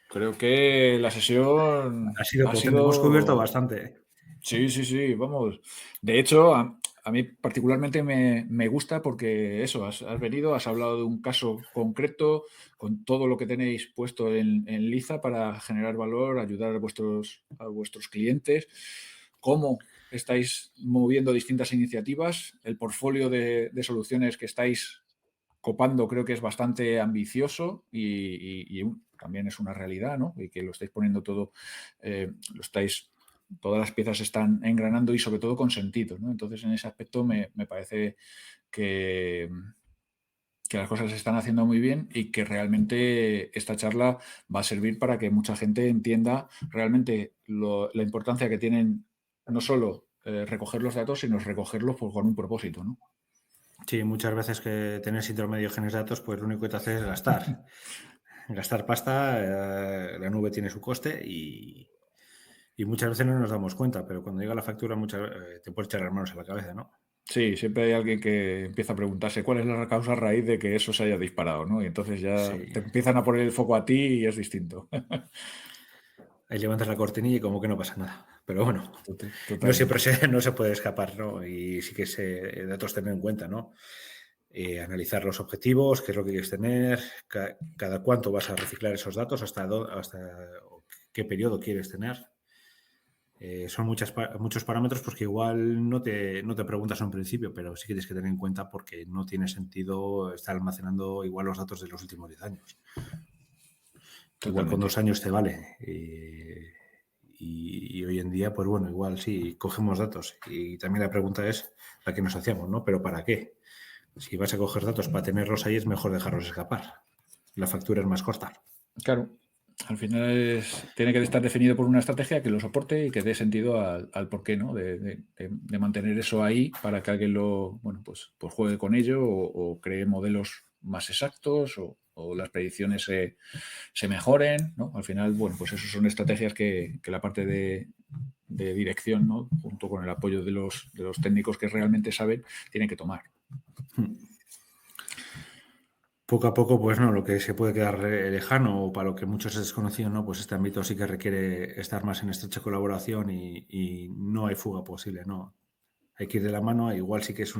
creo que la sesión Ha sido ha potente, hemos cubierto sido. bastante. Sí, sí, sí, vamos. De hecho, a mí particularmente me gusta porque eso, has venido, has hablado de un caso concreto con todo lo que tenéis puesto en Liza para generar valor, ayudar a vuestros clientes, cómo estáis moviendo distintas iniciativas, el portfolio de soluciones que estáis copando creo que es bastante ambicioso y también es una realidad, ¿no? Y que lo estáis poniendo todo, lo estáis todas las piezas están engranando y sobre todo con sentido, ¿no? Entonces, en ese aspecto me parece que, que las cosas se están haciendo muy bien y que realmente esta charla va a servir para que mucha gente entienda realmente la importancia que tienen no solo recoger los datos, sino recogerlos pues, con un propósito, ¿no? Sí, muchas veces que tener síndrome de Diógenes de datos, pues lo único que te hace es gastar. Gastar pasta, la nube tiene su coste y muchas veces no nos damos cuenta, pero cuando llega la factura te puedes echar las manos a la cabeza, ¿no? Sí, siempre hay alguien que empieza a preguntarse cuál es la causa raíz de que eso se haya disparado, ¿no? Y entonces ya Sí. te empiezan a poner el foco a ti y es distinto. Ahí levantas la cortinilla y como que no pasa nada. Pero bueno, no siempre Totalmente. no se puede escapar, ¿no? Y sí que datos tener en cuenta, ¿no? Analizar los objetivos, qué es lo que quieres tener, cada cuánto vas a reciclar esos datos, hasta qué periodo quieres tener. Son muchos parámetros pues, que igual no te preguntas en principio, pero sí que tienes que tener en cuenta porque no tiene sentido estar almacenando igual los datos de los últimos 10 años. Igual con Totalmente. 2 años te vale. Y hoy en día, pues bueno, igual sí, cogemos datos. Y también la pregunta es la que nos hacíamos, ¿no? ¿Pero para qué? Si vas a coger datos para tenerlos ahí, es mejor dejarlos escapar. La factura es más corta. Claro, al final tiene que estar definido por una estrategia que lo soporte y que dé sentido al porqué, ¿no? De mantener eso ahí para que alguien bueno, pues juegue con ello o cree modelos más exactos o las predicciones se mejoren, ¿no? Al final, bueno, pues eso son estrategias que la parte de dirección, ¿no? Junto con el apoyo de los técnicos que realmente saben, tienen que tomar. Poco a poco, pues no, lo que se puede quedar lejano o para lo que muchos es desconocido, ¿no? Pues este ámbito sí que requiere estar más en estrecha colaboración y no hay fuga posible, ¿no? Hay que ir de la mano, igual sí que es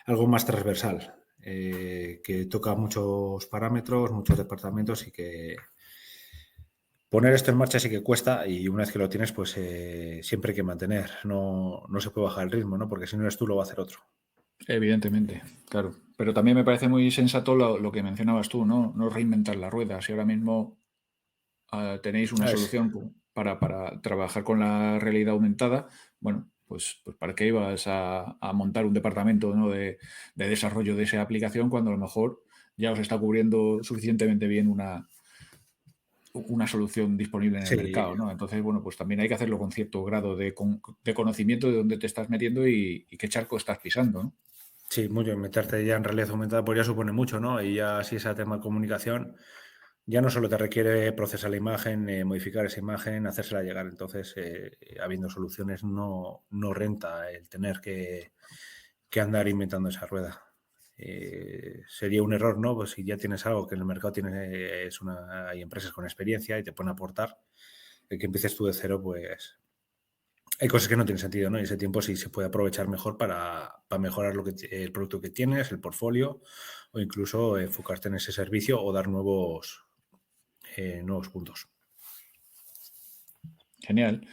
algo más transversal, que toca muchos parámetros, muchos departamentos y que poner esto en marcha sí que cuesta y una vez que lo tienes, pues siempre hay que mantener, no se puede bajar el ritmo, ¿no? Porque si no eres tú, lo va a hacer otro. Evidentemente, claro. Pero también me parece muy sensato lo que mencionabas tú, ¿no? No reinventar la rueda. Si ahora mismo tenéis una Es, solución para trabajar con la realidad aumentada, bueno, pues ¿para qué ibas a montar un departamento, ¿no? de desarrollo de esa aplicación cuando a lo mejor ya os está cubriendo suficientemente bien una solución disponible en el Sí, mercado, ¿no? Entonces, bueno, pues también hay que hacerlo con cierto grado de conocimiento de dónde te estás metiendo y qué charco estás pisando, ¿no? sí, mucho. Meterte ya en realidad aumentada, pues ya supone mucho, ¿no? Y ya si ese tema de comunicación, ya no solo te requiere procesar la imagen, modificar esa imagen, hacérsela llegar. Entonces, habiendo soluciones, no renta el tener que andar inventando esa rueda. Sería un error, ¿no? Pues si ya tienes algo que en el mercado hay empresas con experiencia y te pueden aportar, el que empieces tú de cero, pues hay cosas que no tienen sentido, ¿no? Y ese tiempo sí se puede aprovechar mejor para mejorar el producto que tienes, el portfolio, o incluso enfocarte en ese servicio o dar nuevos puntos. Genial.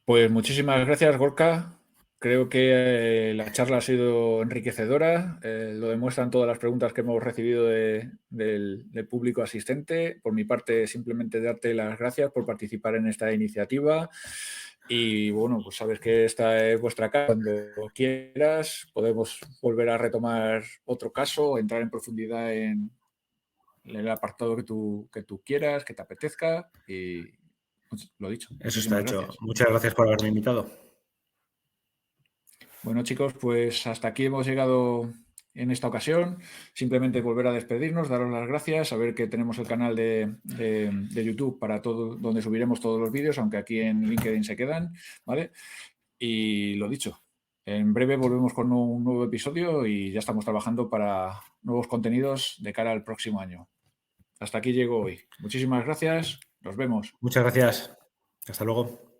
Pues muchísimas gracias, Gorka. Creo que la charla ha sido enriquecedora. Lo demuestran todas las preguntas que hemos recibido del público asistente. Por mi parte, simplemente darte las gracias por participar en esta iniciativa. Y bueno, pues sabes que esta es vuestra casa. Cuando quieras, podemos volver a retomar otro caso, entrar en profundidad en el apartado que tú quieras, que te apetezca. Y pues, lo dicho, Eso está muchísimas hecho. gracias. Muchas gracias por haberme invitado. Bueno, chicos, pues hasta aquí hemos llegado en esta ocasión. Simplemente volver a despedirnos, daros las gracias, saber que tenemos el canal de YouTube para todo, donde subiremos todos los vídeos, aunque aquí en LinkedIn se quedan, ¿vale? Y lo dicho, en breve volvemos con un nuevo episodio y ya estamos trabajando para nuevos contenidos de cara al próximo año. Hasta aquí llego hoy. Muchísimas gracias. Nos vemos. Muchas gracias. Hasta luego.